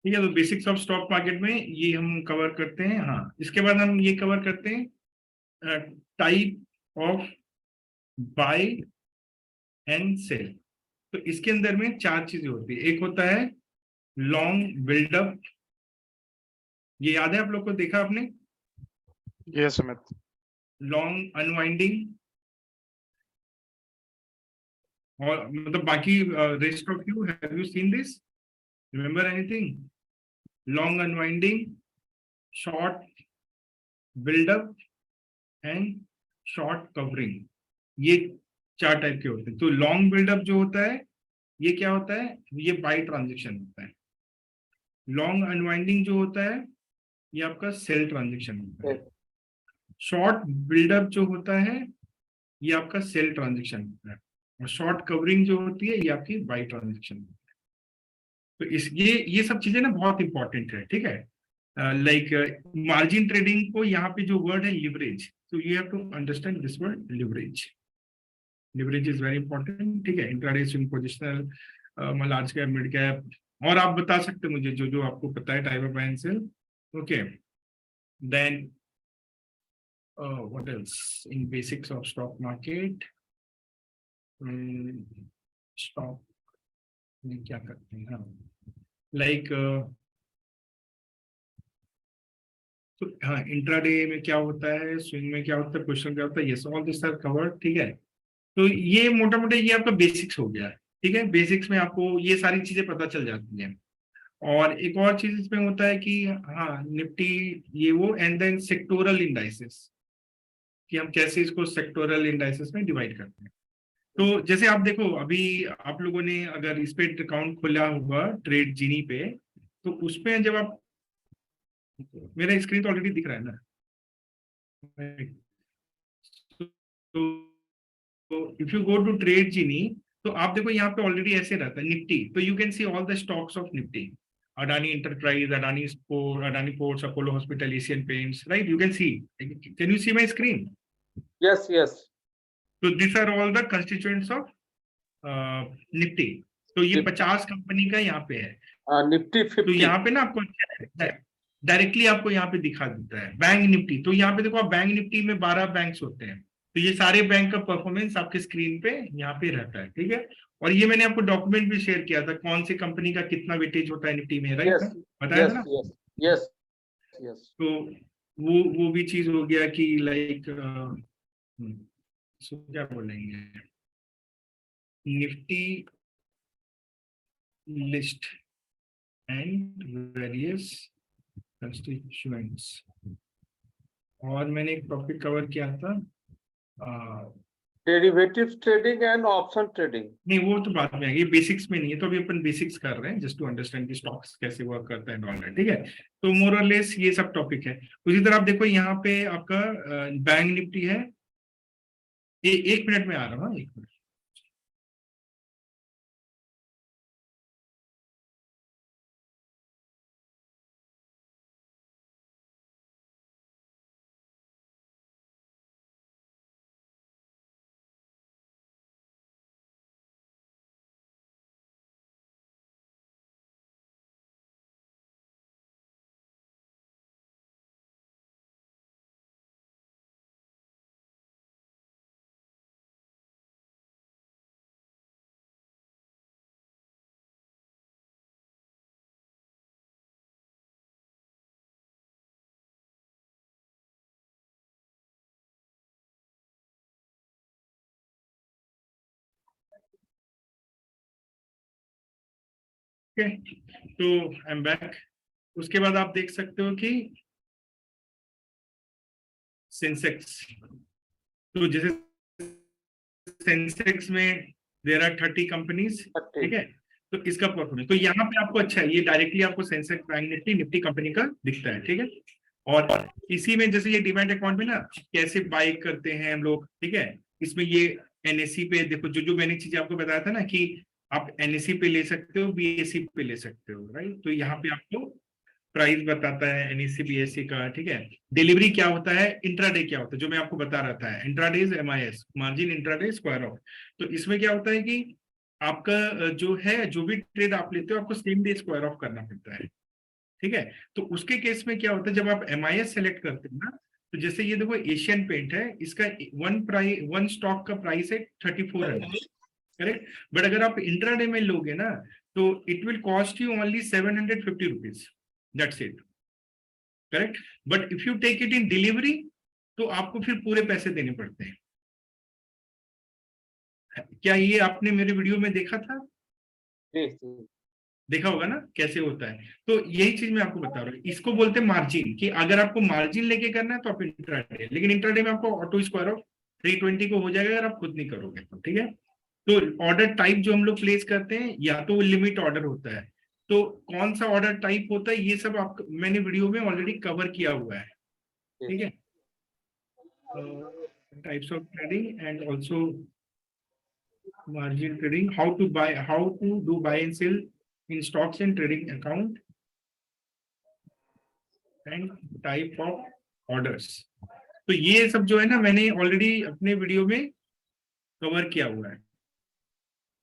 ठीक है, तो बेसिक्स ऑफ स्टॉक मार्केट में ये हम कवर करते हैं। हाँ, इसके बाद हम ये कवर करते हैं type of buy and sell. तो इसके अंदर में चार चीजें होती है। एक होता है लॉन्ग बिल्डअप, ये याद है आप लोग को, देखा आपने? यस सुमित। लॉन्ग अनवाइंडिंग, और मतलब बाकी rest of you have you seen this, remember anything? Long unwinding, short buildup and short covering, ये चार टाइप के होते हैं। तो लॉन्ग बिल्डअप जो होता है ये क्या होता है, ये बाय ट्रांजेक्शन होता है। लॉन्ग अनवाइंडिंग जो होता है ये आपका सेल ट्रांजेक्शन होता है। शॉर्ट बिल्डअप जो होता है ये आपका सेल ट्रांजेक्शन होता है। और शॉर्ट कवरिंग जो होती है ये आपकी बाय ट्रांजेक्शन होती है। तो इस ये सब चीजें ना बहुत इंपॉर्टेंट है, ठीक है। लाइक मार्जिन ट्रेडिंग को यहाँ पे जो वर्ड है लिवरेज, तो you have to understand this word leverage. Leverage is very important, ठीक है। Intraday, swing positional, large cap, mid cap, और आप बता सकते हैं मुझे जो जो आपको पता है type of buy and sell. Okay, then what else in basics of stock market? Stock में क्या करते हैं, लाइक तो हाँ, इंट्राडे में क्या होता है, स्विंग में क्या होता है, पोजिशन क्या होता है, ये ऑल दिस आर कवर्ड, ठीक है। तो ये मोटा मोटा ये आपका बेसिक्स हो गया, ठीक है। बेसिक्स में आपको ये सारी चीजें पता चल जाती हैं। और एक और चीज इसमें होता है कि हाँ, निफ्टी ये वो, एंड देन सेक्टोरल इंडाइसेस, कि हम कैसे इसको सेक्टोरल इंडाइसेस में डिवाइड करते हैं। तो जैसे आप देखो, अभी आप लोगों ने अगर इस पे अकाउंट खोला होगा ट्रेड जीनी पे, तो उसमें जब आप, मेरा स्क्रीन तो ऑलरेडी दिख रहा है ना, तो if you go to Trade Genie, तो आप देखो यहाँ पे ऑलरेडी ऐसे रहता है निफ्टी, तो you can see all the stocks of Nifty, Adani enterprise, Adani sport, Adani ports, Apollo hospital, Asian paints, right? You can see, can you see my screen? Yes, yes. तो this are all the constituents of Nifty. तो ये 50 company का यहाँ पे है। Nifty तो 50. यहाँ पे ना आपको डायरेक्टली आपको यहाँ पे दिखा देता है बैंक निफ्टी। तो यहाँ पे देखो, आप बैंक निफ्टी में 12 बैंक्स होते हैं, तो ये सारे बैंक का परफॉर्मेंस आपके स्क्रीन पे यहाँ पे रहता है, ठीक है। और ये मैंने आपको डॉक्यूमेंट भी शेयर किया था, कौन सी कंपनी का कितना वेटेज होता है निफ्टी में, राइट? Yes, बताया था yes, ना। yes, yes, yes. तो वो भी चीज हो गया कि लाइक क्या बोलेंगे, Nifty list and various constituents. और मैंने एक टॉपिक कवर किया था, Derivatives trading and option trading. नहीं वो तो बाद में आएगी, बेसिक्स में नहीं है। तो अभी अपन बेसिक्स कर रहे हैं, जस्ट टू अंडरस्टैंड कि स्टॉक्स कैसे वर्क करता है ऑनलाइन, ठीक है। तो मोर और लेस ये सब टॉपिक है। उसी तरह आप देखो यहाँ पे आपका बैंक निफ्टी है। एक मिनट में आ रहा हूँ, एक मिनट। तो आई एम बैक। उसके बाद आप देख सकते हो कि सेंसेक्स, तो जैसे सेंसेक्स में देयर आर 30 कंपनीज, ठीक है। तो इसका परफॉर्मेंस तो यहाँ पे आपको अच्छा है, ये डायरेक्टली आपको Sensex, bank Nifty, Nifty company का दिखता है, ठीक है। और इसी में जैसे ये डीमैट अकाउंट में ना कैसे बाय करते हैं हम लोग, ठीक है। इसमें ये एनएससी पे देखो, जो जो मैंने चीजें आपको बताया था ना कि आप एनएससी पे ले सकते हो, बीएससी पे ले सकते हो, राइट। तो यहाँ पे आपको प्राइस बताता है एनएससी बीएससी का, ठीक है। डिलीवरी क्या होता है, इंट्राडे क्या होता है, जो मैं आपको बता रहा था, intraday is MIS, margin intraday square of. तो इसमें क्या होता है कि आपका जो है, जो भी ट्रेड आप लेते हो, आपको सेम डे स्क्वायर ऑफ करना पड़ता है। ठीक है। तो उसके केस में क्या होता है, जब आप MIS सेलेक्ट करते हैं ना, तो जैसे ये देखो एशियन पेंट है, इसका वन स्टॉक का प्राइस है 3400, करेक्ट। बट अगर आप इंट्राडे में लोगे ना, तो it will cost you only 750 rupees, that's it, correct. But if you take it in delivery, तो आपको फिर पूरे पैसे देने पड़ते हैं। क्या ये आपने मेरे वीडियो में देखा था? जी जी। देखा होगा ना कैसे होता है। तो यही चीज मैं आपको बता रहा हूँ, इसको बोलते हैं मार्जिन, कि अगर आपको मार्जिन लेके करना है तो आप इंट्राडे, लेकिन इंट्राडे में आपको ऑटो स्क्वायर ऑफ 320 को हो जाएगा अगर आप खुद नहीं करोगे तो, ठीक है। तो ऑर्डर टाइप जो हम लोग प्लेस करते हैं, या तो लिमिट ऑर्डर होता है, तो कौन सा ऑर्डर टाइप होता है ये सब आप मैंने वीडियो में ऑलरेडी कवर किया हुआ है, ठीक है। Types of trading and also margin trading, how to do buy and sell in stocks and trading account, and type of orders। तो ये सब जो है ना, मैंने ऑलरेडी अपने वीडियो में कवर किया हुआ है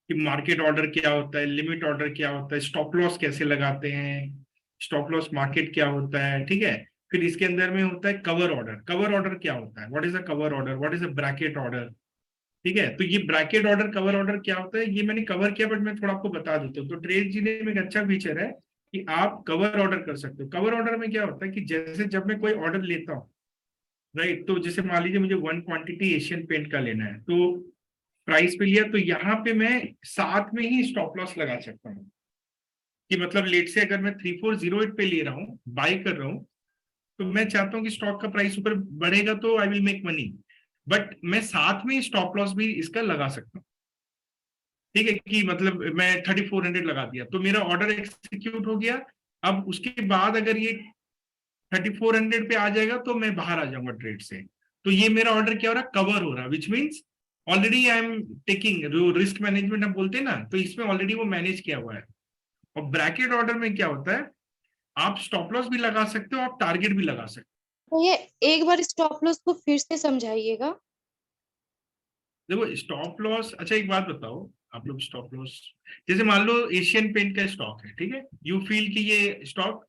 कि मार्केट ऑर्डर क्या होता है, लिमिट ऑर्डर क्या होता है, स्टॉप लॉस कैसे लगाते हैं, स्टॉप लॉस मार्केट क्या होता है, ठीक है। फिर इसके अंदर में होता है कवर ऑर्डर। कवर ऑर्डर क्या होता है, what is a cover order, what is a bracket order, ठीक है। तो ये ब्रैकेट ऑर्डर, कवर ऑर्डर क्या होता है, ये मैंने कवर किया, बट मैं थोड़ा आपको बता देता हूँ। तो ट्रेड जी में एक अच्छा फीचर है कि आप कवर ऑर्डर कर सकते हो। कवर ऑर्डर में क्या होता है कि जैसे जब मैं कोई ऑर्डर लेता हूँ, राइट, तो जैसे मान लीजिए मुझे 1 क्वांटिटी एशियन पेंट का लेना है, तो प्राइस पे लिया, तो यहाँ पे मैं साथ में ही स्टॉप लॉस लगा सकता हूँ, कि मतलब लेट से अगर मैं 3408 पे ले रहा हूँ, बाय कर रहा हूँ, तो मैं चाहता हूँ कि स्टॉक का प्राइस ऊपर बढ़ेगा तो I will make money, but मैं साथ में स्टॉप लॉस भी इसका लगा सकता हूँ, ठीक है। कि मतलब मैं 3400 लगा दिया तो मेरा ऑर्डर एक्सिक्यूट हो गया। अब उसके बाद अगर ये 3400 पे आ जाएगा तो मैं बाहर आ जाऊंगा ट्रेड से। तो ये मेरा ऑर्डर क्या हो रहा है, कवर हो रहा है, which means already I am taking, जो रिस्क मैनेजमेंट हम बोलते हैं ना, तो इसमें ऑलरेडी वो मैनेज किया हुआ है। और ब्रैकेट ऑर्डर में क्या होता है, आप स्टॉप लॉस भी लगा सकते हो, आप टारगेट भी लगा सकते तो ये एक बार स्टॉप लॉस को फिर से समझाइएगा। हो। देखो स्टॉप लॉस, अच्छा एक बात बताओ, आप लोग स्टॉप लॉस, जैसे मान लो एशियन पेंट का स्टॉक है, ठीक है, यू फील कि ये स्टॉक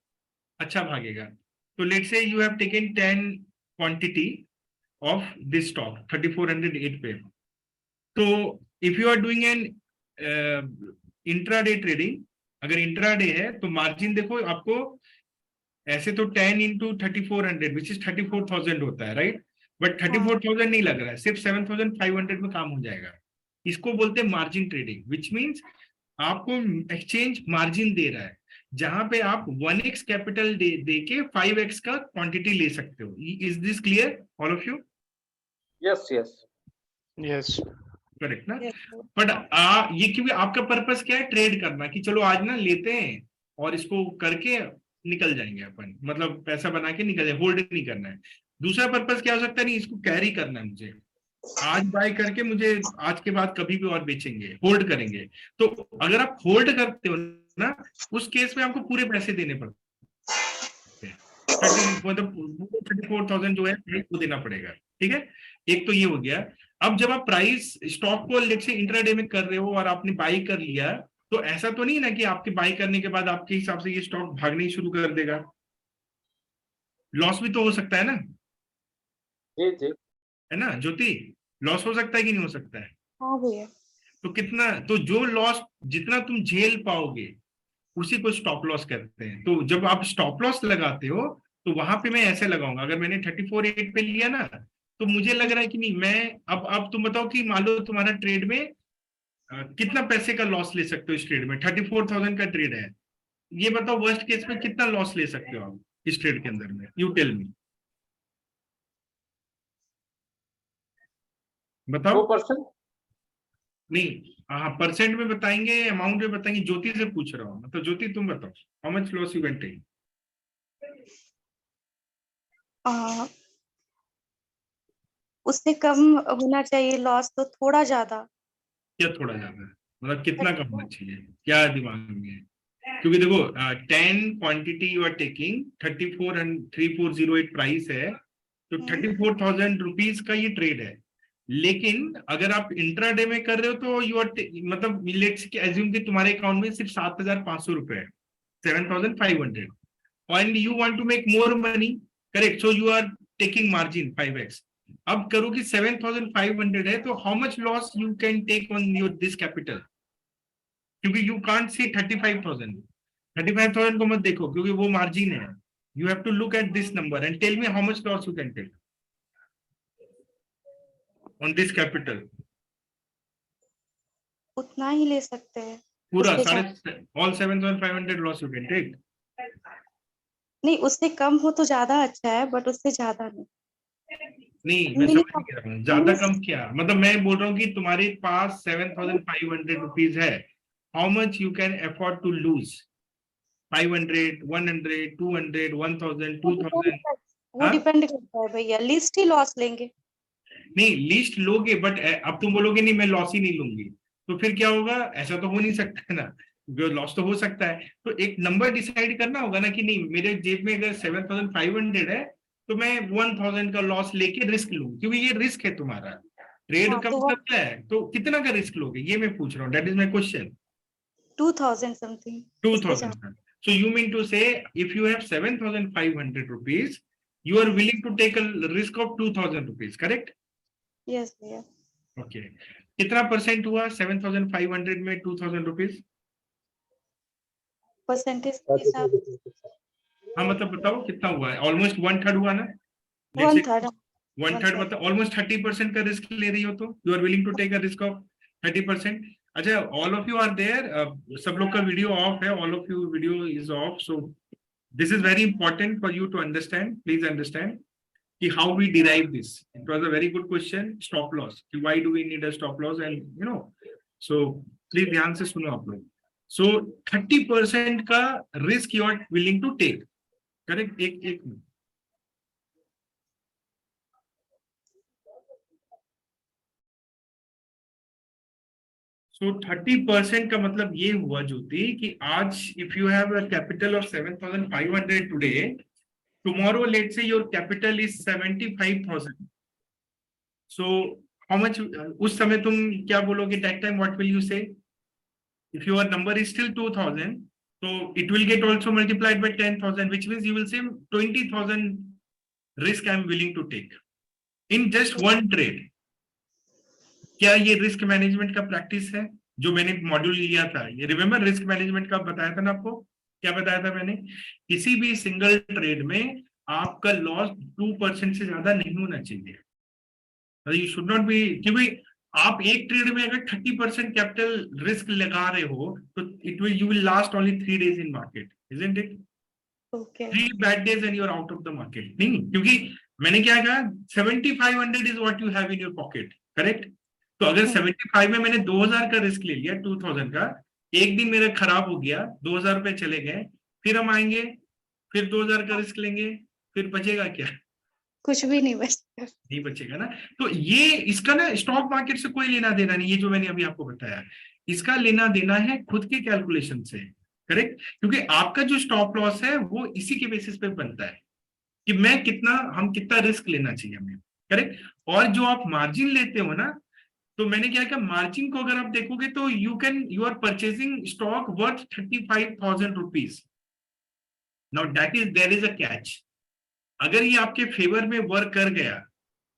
अच्छा भागेगा, तो let's say you have taken 10 quantity of this stock 3408 पे। तो if you are doing an intraday trading, अगर इंट्राडे है तो मार्जिन देखो आपको, ऐसे तो 10 इंटू 3400 विच इज 34,000 होता है, राइट। बट 34,000 नहीं लग रहा है, सिर्फ 7,500 में काम हो जाएगा। इसको बोलते हैं मार्जिन ट्रेडिंग, विच मीन्स आपको एक्सचेंज मार्जिन दे रहा है, जहां पे आप 1x कैपिटल दे के 5x का क्वांटिटी ले सकते हो। Is this clear all of you? Yes, yes. Yes. Correct ना। Yes, बट ये क्योंकि आपका पर्पस क्या है, ट्रेड करना, कि चलो आज ना लेते हैं और इसको करके निकल जाएंगे अपन, मतलब पैसा बना के निकल जाए, होल्ड नहीं करना है। दूसरा पर्पस क्या हो सकता है, नहीं इसको कैरी करना है मुझे, आज बाय करके मुझे आज के बाद कभी भी और बेचेंगे, होल्ड करेंगे। तो अगर आप होल्ड करते हो ना, उस केस में आपको पूरे पैसे देने पड़ते हैं, 34,000 जो है वो देना पड़ेगा, ठीक है। एक तो ये हो गया। अब जब आप प्राइस स्टॉक को लेट से इंट्राडे में कर रहे हो और आपने बाई कर लिया, तो ऐसा तो नहीं ना कि आपके बाई करने के बाद आपके हिसाब से ये स्टॉक भागने ही शुरू कर देगा, लॉस भी तो हो सकता है ना, जी जी। है ना ज्योति, लॉस हो सकता है कि नहीं हो सकता है। हाँ भैया। तो कितना, तो जो लॉस जितना तुम झेल पाओगे उसी को स्टॉप लॉस कहते हैं। तो जब आप स्टॉप लॉस लगाते हो तो वहां पे मैं ऐसे लगाऊंगा, अगर मैंने 34,800 पे लिया ना, तो मुझे लग रहा है कि नहीं, मैं अब तुम बताओ कि मान लो तुम्हारा ट्रेड में कितना पैसे का लॉस ले सकते हो इस ट्रेड में, 34,000 का ट्रेड है, ये बताओ वर्स्ट केस में कितना लॉस ले सकते हो आप इस ट्रेड के अंदर में, यू टेल मी, बताओ। 2%. नहीं, हाँ परसेंट में बताएंगे, अमाउंट में बताएंगे, ज्योति से पूछ रहा हूँ, मतलब ज्योति तुम बताओ, how much loss you can take. उससे कम होना चाहिए लॉस, तो थोड़ा ज्यादा। क्या थोड़ा ज्यादा, मतलब कितना कम होना चाहिए, क्या दिमाग में है? क्योंकि देखो 10 quantity you are taking, 3408 price है, तो 34,000 रुपीज का ये ट्रेड है। लेकिन अगर आप इंट्राडे में कर रहे हो तो यू आर मतलब लेट्स एज्यूम कि तुम्हारे अकाउंट में सिर्फ 7,500 रुपए है, 7,500, and you want to make more money, correct? So you are taking margin 5x. अब करो कि 7,500 है, तो how much loss you can take on your this capital? क्योंकि you can't say 35,000. 35,000 को मत देखो क्योंकि वो मार्जिन है. You have to look at this number and tell me how much loss you can take on this capital. उतना ही ले सकते हैं. पूरा उससे साढ़े all 7,500 loss you can take. नहीं, उससे कम हो तो ज्यादा अच्छा है, बट उससे ज्यादा नहीं. नहीं, मैं समझ नहीं रहा हूँ ज्यादा कम क्या मतलब. मैं बोल रहा हूँ कि तुम्हारे पास 7,500 रुपीज है. How much you can afford to lose? 500, 100, 200, 1,000, 2,000. वो डिपेंड करता है भैया, लिस्ट ही लॉस लेंगे. नहीं, लिस्ट लोगे, बट अब तुम बोलोगे नहीं मैं लॉस ही नहीं लूंगी, तो फिर क्या होगा? ऐसा तो हो नहीं सकता है ना. लॉस तो हो सकता है. तो एक नंबर डिसाइड करना होगा ना कि नहीं, मेरे जेब में अगर 7,500 है तो मैं 1,000 का लॉस लेके रिस्क लूं, क्योंकि ये रिस्क है तुम्हारा. ट्रेड हाँ, का तो मतलब क्या है? तो कितना का रिस्क लोगे ये मैं पूछ रहा हूँ. That is my question. 2,000 something. 2,000. So you mean to say if you have 7,500 rupees, you are willing to take a risk of 2,000 rupees, correct? Yes भैया. Okay. कितना परसेंट हुआ 7,500 में 2,000 रुपीज? परसेंटेज के हिसाब हाँ मतलब बताओ कितना हुआ है? ऑलमोस्ट 1/3 हुआ ना? 1/3. 1/3 मतलब ऑलमोस्ट 30% का रिस्क ले रही हो, तो you are willing to take a risk of 30%. अच्छा, all of you are there. सब लोग का वीडियो ऑफ है. All of you video is off. So this is very important for you to understand. Please understand कि how we derive this. It was a very good question. Stop loss. Why do we need a stop loss? And you know, so please ध्यान से सुनो आप लोग. So 30% का risk you are willing to take. Correct? एक minute. So 30% का मतलब ये हुआ ज्योति कि आज if you have a capital of 7,500 today, tomorrow let's say your capital is 75,000. So how much उस समय तुम क्या बोलोगे? That time what will you say? If your number is still 2,000, so it will get also multiplied by 10,000, which means you will say 20,000 risk I am willing to take in just one trade. क्या ये risk management का practice है जो मैंने module लिया था? ये remember risk management का बताया था ना आपको. क्या बताया था मैंने? किसी भी सिंगल ट्रेड में आपका लॉस 2% से ज्यादा नहीं होना चाहिए. यू शुड नॉट बी, क्योंकि आप एक ट्रेड में अगर 30% कैपिटल रिस्क लगा रहे हो तो it will you will last only 3 days in market, isn't it? Okay. 3 bad days and you are out of the market. नहीं, क्योंकि मैंने क्या कहा? 7,500 is what you have in your pocket, correct? तो अगर 75 में मैंने 2,000 का रिस्क ले लिया, 2,000 का, एक दिन मेरा खराब हो गया, 2,000 रुपए चले गए, फिर हम आएंगे, फिर 2,000 का रिस्क लेंगे, फिर बचेगा क्या? कुछ भी नहीं बचेगा. नहीं बचेगा ना. तो ये इसका ना स्टॉक मार्केट से कोई लेना देना नहीं. ये जो मैंने अभी आपको बताया, इसका लेना देना है खुद के कैलकुलेशन से, करेक्ट? क्योंकि आपका जो स्टॉप लॉस है वो इसी के बेसिस पे बनता है कि हम कितना रिस्क लेना चाहिए हमें, करेक्ट? और जो आप मार्जिन लेते हो ना, तो मैंने क्या कहा, मार्जिन को अगर आप देखोगे तो you are purchasing stock worth 35,000 rupees. Now there is a catch. अगर ये आपके फेवर में वर्क कर गया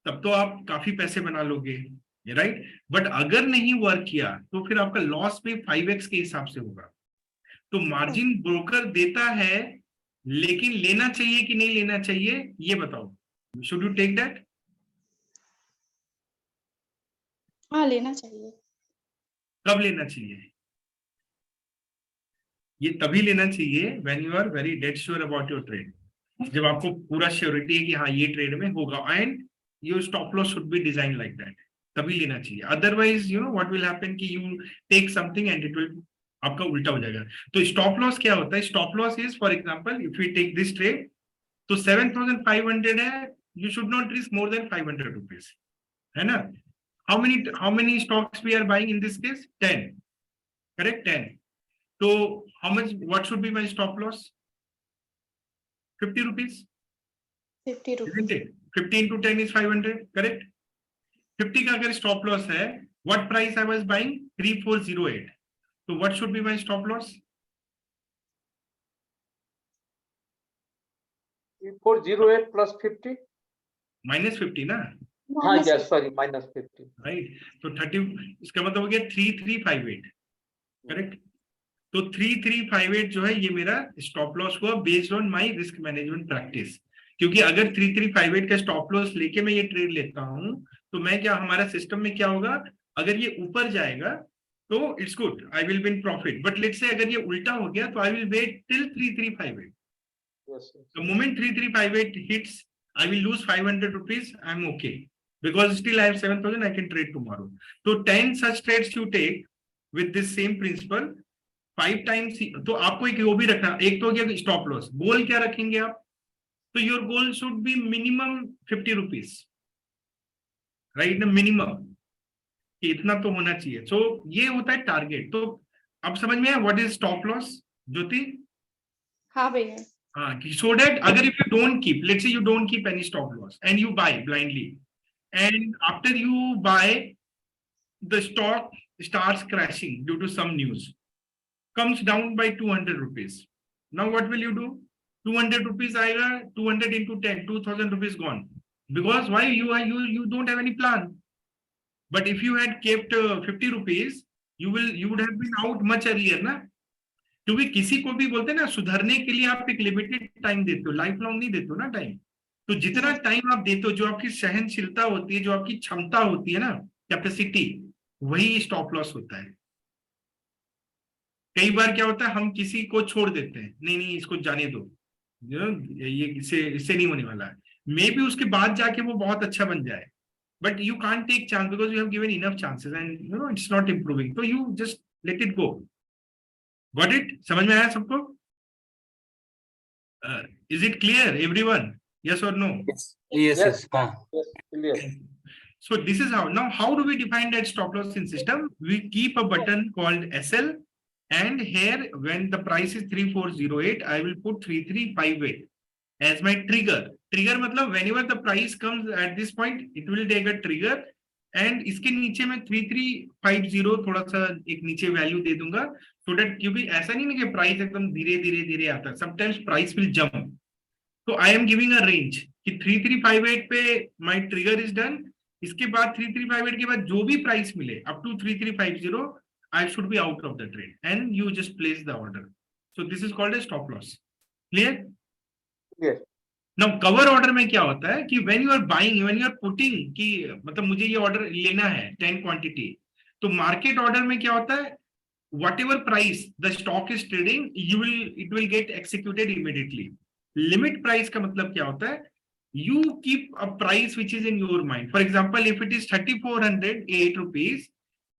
तब तो आप काफी पैसे बना लोगे, राइट? बट अगर नहीं वर्क किया तो फिर आपका लॉस भी 5x के हिसाब से होगा. तो मार्जिन ब्रोकर देता है, लेकिन लेना चाहिए कि नहीं लेना चाहिए ये बताओ. Should you take that? हाँ, लेना चाहिए. कब लेना चाहिए? ये तभी लेना चाहिए when you are very dead sure about your trade. जब आपको पूरा श्योरिटी है कि हाँ ये ट्रेड में होगा, and your stop loss should be design like that, तभी लेना चाहिए. Otherwise you know what will happen कि you take something and it will आपका उल्टा हो जाएगा. तो स्टॉप लॉस क्या होता है? Stop loss is, for example, if you take this trade, तो 7,500 है, you should not risk more than 500 rupees, है ना? how many stocks we are buying in this case? 10, correct? 10. So what should be my stop loss? 50 rupees, 50 isn't rupees. it? 50 into 10 is 500, correct? 50 का अगर stop loss है, what price I was buying? 3,408. So what should be my stop loss? 3408 plus 50. -50 ना, हाँ, yes, sorry, -50. Right? तो 30, इसका मतलब हो गया 3358, करेक्ट? तो 3358 जो है ये मेरा स्टॉप लॉस हुआ based on my risk management practice. क्योंकि अगर 3358 का स्टॉप लॉस लेके मैं ये ट्रेड लेता हूं तो मैं क्या, हमारा सिस्टम में क्या होगा, अगर ये ऊपर जाएगा तो it's good, I will be in profit, but let's say अगर ये उल्टा हो गया तो I will wait till 3358। Yes, yes. The moment 3358 hits, I will lose 500 rupees. I'm okay because still I have 7,000. I can trade tomorrow. So 10 such trades you take with this same principle 5 times. तो आपको एक वो भी रखना, एक तो हो गया स्टॉप लॉस, गोल क्या रखेंगे आप? तो your goal should be minimum 50 rupees, right ना, मिनिमम इतना तो होना चाहिए। सो ये होता है टारगेट। तो अब समझ में आया व्हाट इज स्टॉप लॉस, ज्योति? हाँ भैया। So that अगर if you don't keep, let's say you don't keep any stop loss and you buy blindly, and after you buy, the stock starts crashing due to some news, comes down by 200 rupees. Now what will you do? 200 rupees आएगा, 200 into 10, 2,000 rupees gone. Because why? You don't have any plan. But if you had kept 50 rupees, you would have been out much earlier, ना? क्योंकि किसी को भी बोलते हैं ना, सुधरने के लिए आप एक लिमिटेड टाइम देते हो, लाइफ लॉन्ग नहीं देते हो ना टाइम। तो जितना टाइम आप देते हो, जो आपकी सहनशीलता होती है, जो आपकी क्षमता होती है ना, कैपेसिटी, वही स्टॉप लॉस होता है। कई बार क्या होता है, हम किसी को छोड़ देते हैं, नहीं इसको जाने दो, ये इससे नहीं होने वाला है, मे बी उसके बाद जाके वो बहुत अच्छा बन जाए, but you can't take chance because you have given enough chances and it's not improving, तो you just let it go. Got it? समझ में आया सबको? Is it clear, everyone? Yes or no? Yes, clear. So this is how. Now, how do we define that stop loss in system? We keep a button called SL, and here when the price is 3408, I will put 3358 as my trigger. Trigger मतलब whenever the price comes at this point, it will take a trigger. And इसके नीचे मैं 3350 थोड़ा सा एक नीचे value दे दूंगा, so that, क्योंकि ऐसा नहीं ना कि प्राइस एकदम धीरे धीरे आता है, समटाइम्स प्राइस विल जंप, तो I am giving a range कि 3358 पे माय ट्रिगर इज डन, इसके बाद 3358 के बाद जो भी प्राइस मिले up to 3350 I should be out of the trade and you just place the order. So this is called a stop loss. Clear? Now cover order में क्या होता है कि when you are buying, when you are putting, कि मतलब मुझे ये order लेना है 10 क्वांटिटी, तो मार्केट ऑर्डर में क्या होता है, whatever price the stock is trading, it will get executed immediately. Limit price का मतलब क्या होता है, you keep a price which is in your mind. For example, if it is 3408 rupees,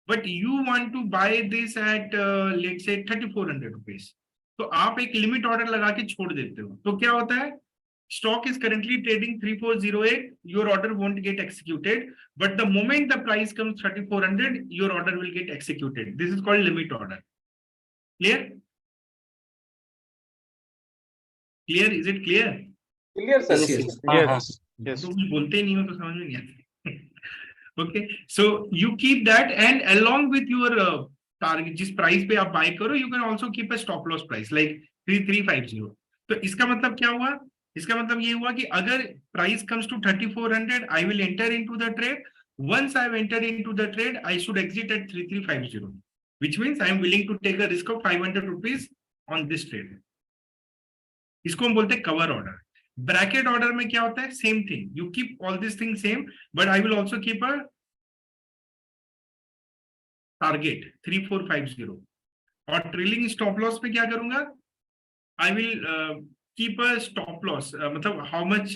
but you want to buy this at let's say 3400 rupees, तो आप एक limit order लगा के छोड़ देते हो, तो क्या होता है, stock is currently trading 3408, your order won't get executed, but the moment the price comes 3400, your order will get executed. This is called limit order. Clear? Is it clear? Clear, sir. Yes. तो कुछ बोलते ही नहीं हो तो समझ में नहीं आता। Okay, so you keep that, and along with your target, जिस प्राइस पे आप बाय करो, you can also keep a stop loss price like 3350. तो इसका मतलब क्या हुआ, इसका मतलब ये हुआ कि अगर price comes to 3400, I will enter into the trade, once I have entered into the trade, I should exit at 3350, which means I am willing to take a risk of 500 rupees on this trade. इसको हम बोलते हैं cover order. Bracket order में क्या होता है, same thing, you keep all this thing same, but I will also keep a target 3450। और trailing stop loss पे क्या करूंगा, I will keep a stop loss, मतलब how much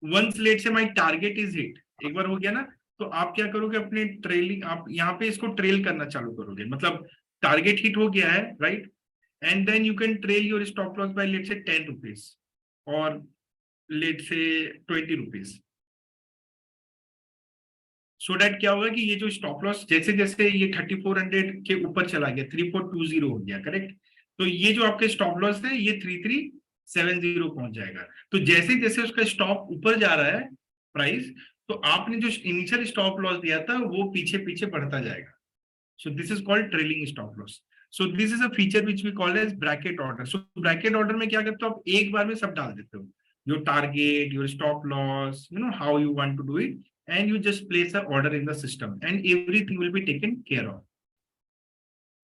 once let's say my target is hit, एक बार हो गया ना, तो आप क्या करोगे, अपने ट्रेलिंग, आप यहाँ पे इसको ट्रेल करना चालू करोगे, मतलब टारगेट हिट हो गया है, right, and then you can trail your stop loss by let's say 10 rupees और let's say 20 rupees, so that क्या होगा कि ये जो स्टॉप लॉस जैसे जैसे ये 3400 के ऊपर चला गया, 3420 हो गया, करेक्ट, तो ये जो आपके स्टॉप लॉस है ये 3370 पहुंच जाएगा। तो जैसे जैसे उसका स्टॉप ऊपर जा रहा है प्राइस, तो आपने जो इनिशियल स्टॉप लॉस दिया था वो पीछे पीछे बढ़ता जाएगा। So this is called trailing stop loss. So this is a feature which we call as bracket order. So bracket order में क्या करते हो आप, एक बार में सब डाल देते हो, your target, your stop loss, you know how you want to do it, and you just place a order in the system and everything will be taken care of.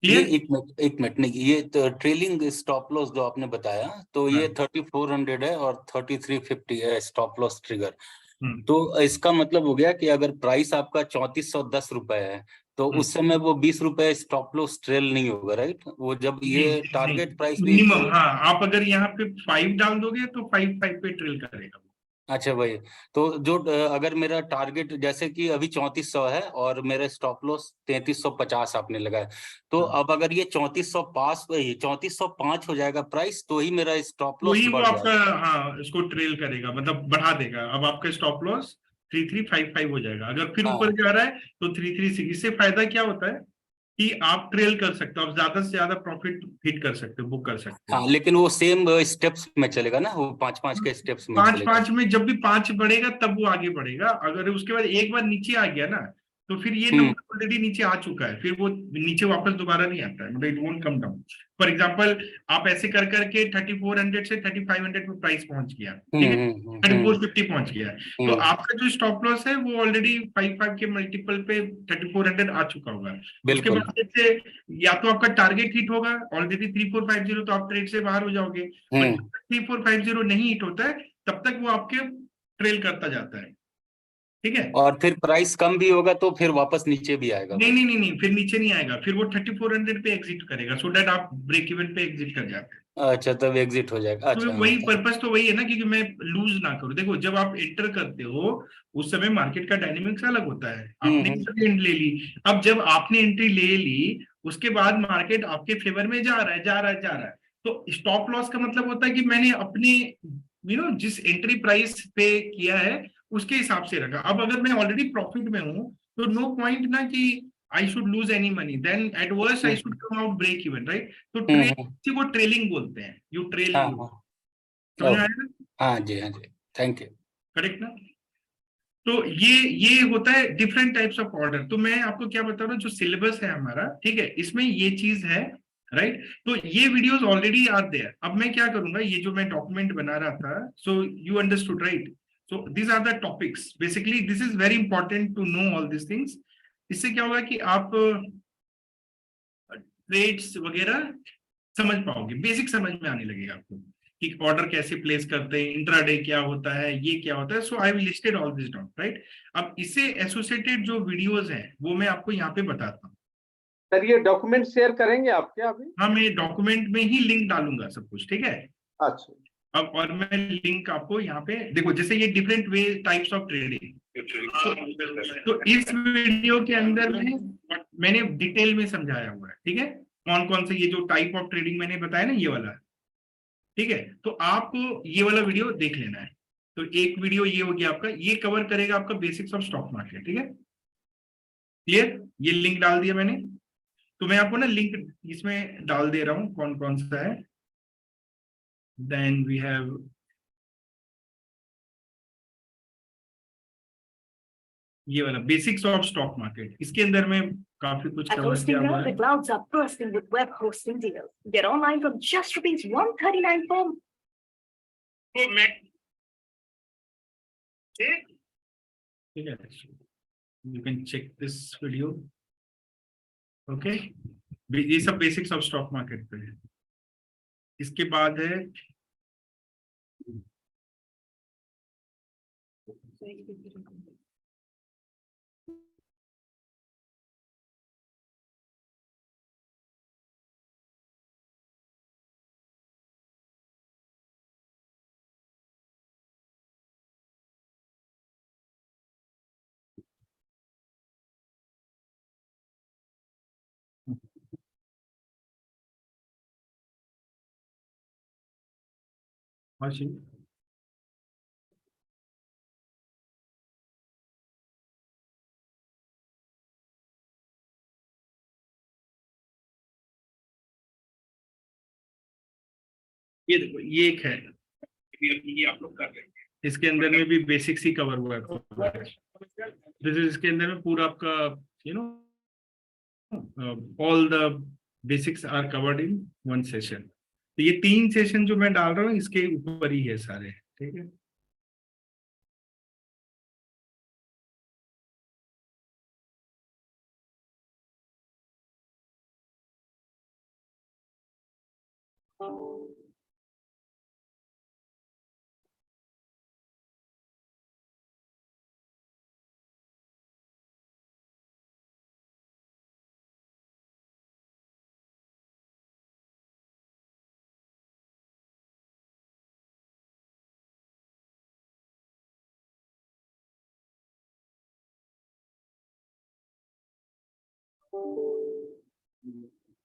ये क्लियर? एक मिनट नहीं, ये तो trailing stop loss जो आपने बताया, तो ये 3400 है और 3350 है स्टॉप लॉस ट्रिगर. तो इसका मतलब हो गया कि अगर प्राइस आपका 3410 रुपए है, तो उस समय वो 20 रुपए स्टॉप लॉस ट्रेल नहीं होगा, राइट? वो जब ये टारगेट प्राइस भी मिनिमम, हाँ, आप अगर यहाँ पे 5 डाल दोगे तो 5 पे ट्रेल करेगा. अच्छा भाई, तो जो अगर मेरा टारगेट जैसे कि अभी 3400 है और मेरा स्टॉप लॉस 3350 आपने लगाया, तो अब अगर ये 3405 हो जाएगा प्राइस, तो ही मेरा स्टॉप तो लॉस ही वो बढ़ आपका, जाएगा. हाँ, इसको ट्रेल करेगा, मतलब बढ़ा देगा. अब आपका स्टॉप लॉस 3355 हो जाएगा. अगर फिर ऊपर हाँ जा रहा है तो 336. इससे फायदा क्या होता है कि आप ट्रेल कर सकते हो, आप ज्यादा से ज्यादा प्रॉफिट हिट कर सकते हो, बुक कर सकते हो. हाँ, लेकिन वो सेम स्टेप्स में चलेगा ना, वो 5-5 के स्टेप्स में पांच चलेगा. पांच में जब भी 5 बढ़ेगा तब वो आगे बढ़ेगा. अगर उसके बाद एक बार नीचे आ गया ना, तो फिर ये नंबर ऑलरेडी नीचे आ चुका है, फिर वो नीचे वापस दोबारा नहीं आता है, मतलब it won't come down. For example, आप ऐसे कर करके 3400 से 3500 पे प्राइस पहुंच गया, ठीक है, 3450 पहुंच गया है, तो आपका जो स्टॉप लॉस है वो ऑलरेडी 5 के मल्टीपल पे 3400 आ चुका होगा. उसके बिल्कुल. बाद से या तो आपका टारगेट हिट होगा ऑलरेडी 3450, तो आप ट्रेड से बाहर हो जाओगे. 3450 नहीं हिट होता है तब तक वो आपके ट्रेल करता जाता है. ठीक है, और फिर प्राइस कम भी होगा तो फिर वापस नीचे भी आएगा नहीं वो. नहीं नहीं नहीं, फिर नीचे नहीं आएगा, फिर वो 3400 पे एग्जिट करेगा, सो दैट आप ब्रेक इवन पे एग्जिट कर जाते हैं. अच्छा, तब एग्जिट हो जाएगा. तो अच्छा, वही हाँ. पर्पस तो वही है ना, क्योंकि मैं लूज ना करूं. देखो, जब आप एंटर करते हो उस समय मार्केट का डायनेमिक्स अलग होता है. आपने एंट्री ले ली, अब जब आपने एंट्री ले ली उसके बाद मार्केट आपके फेवर में जा रहा है, जा रहा है, जा रहा है, तो स्टॉप लॉस का मतलब होता है कि मैंने अपने, जिस एंट्री प्राइस पे किया है उसके हिसाब से रखा. अब अगर मैं ऑलरेडी प्रॉफिट में हूं तो नो पॉइंट ना कि I should lose any money, then at worst I should come out break even, right? तो ट्रेल को ट्रेलिंग बोलते हैं, यू ट्रेल हाँ यू. हाँ. समझ में ओके. आया ना? हाँ जी, हाँ जी. Thank you. करेक्ट ना? तो ये होता है डिफरेंट टाइप्स ऑफ ऑर्डर. तो मैं आपको क्या बता रहा हूँ, जो सिलेबस है हमारा, ठीक है, इसमें ये चीज है, राइट? तो ये वीडियोस ऑलरेडी आर देयर. अब मैं क्या करूंगा, ये जो मैं डॉक्यूमेंट बना रहा था, so you understood, right? So this are the topics. Basically this is very important to know all this things. इससे क्या होगा कि आप ट्रेड्स वगैरह समझ पाओगे, बेसिक समझ में आने लगेगा आपको कि ऑर्डर कैसे प्लेस करते हैं, इंट्राडे क्या होता है, ये क्या होता है. So I will listed all this down, right? अब इससे एसोसिएटेड जो वीडियोस हैं वो मैं आपको यहाँ पे बताता हूँ. सर ये डॉक्यूमेंट शेयर करेंगे आप क्या अभी? हाँ, मैं डॉक्यूमेंट में ही लिंक डालूंगा सब कुछ, ठीक है. अच्छा. अब और मैं लिंक आपको यहाँ पे देखो, जैसे ये different way types of trading, तो इस वीडियो के अंदर में मैंने डिटेल में समझाया हुआ है, ठीक है, कौन कौन से ये जो टाइप ऑफ ट्रेडिंग मैंने बताया ना, ये वाला, ठीक है. तो आपको ये वाला वीडियो देख लेना है. तो एक वीडियो ये हो गया आपका, ये कवर करेगा आपका बेसिक्स ऑफ स्टॉक मार्केट, ठीक है. क्लियर? ये लिंक डाल दिया मैंने, तो मैं आपको ना लिंक इसमें डाल दे रहा हूं कौन कौन सा है. देन वी हैव ये वाला बेसिक्स ऑफ स्टॉक मार्केट. इसके अंदर में काफी कुछ At कवर किया हुआ Hostingra, the है. clouds are bursting with web hosting deals. Get online from just ₹139 per month. तो मैं ठीक है, you can check this video. Okay, ये सब बेसिक्स ऑफ स्टॉक मार्केट पे है. इसके बाद है ये देखो, ये एक है, ये आप लोग कर रहे हैं. इसके अंदर में भी बेसिक्स ही कवर हुआ है. दिस इज इसके अंदर में पूरा आपका, you know, all the basics are covered in one session. तो ये 3 सेशन जो मैं डाल रहा हूँ इसके ऊपर ही है सारे, ठीक है।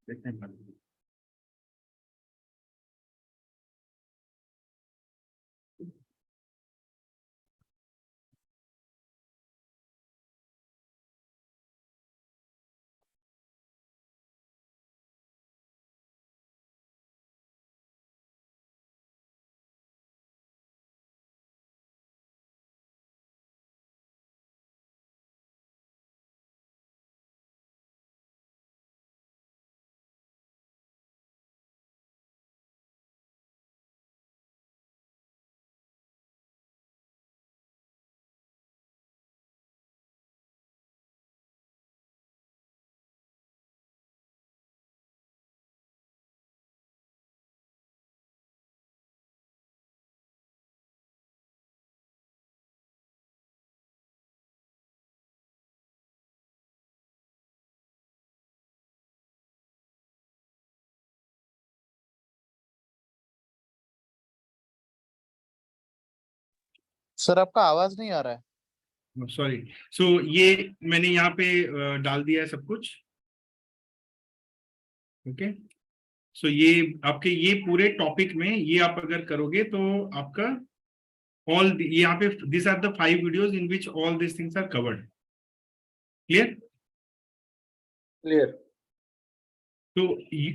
देखते हैं। सर आपका आवाज नहीं आ रहा है। सॉरी। सो ये मैंने यहाँ पे डाल दिया है सब कुछ, ओके। सो ये आपके ये पूरे टॉपिक में ये आप अगर करोगे तो आपका ऑल यहाँ पे this are the 5 videos in which all this things are covered. Clear? Clear. तो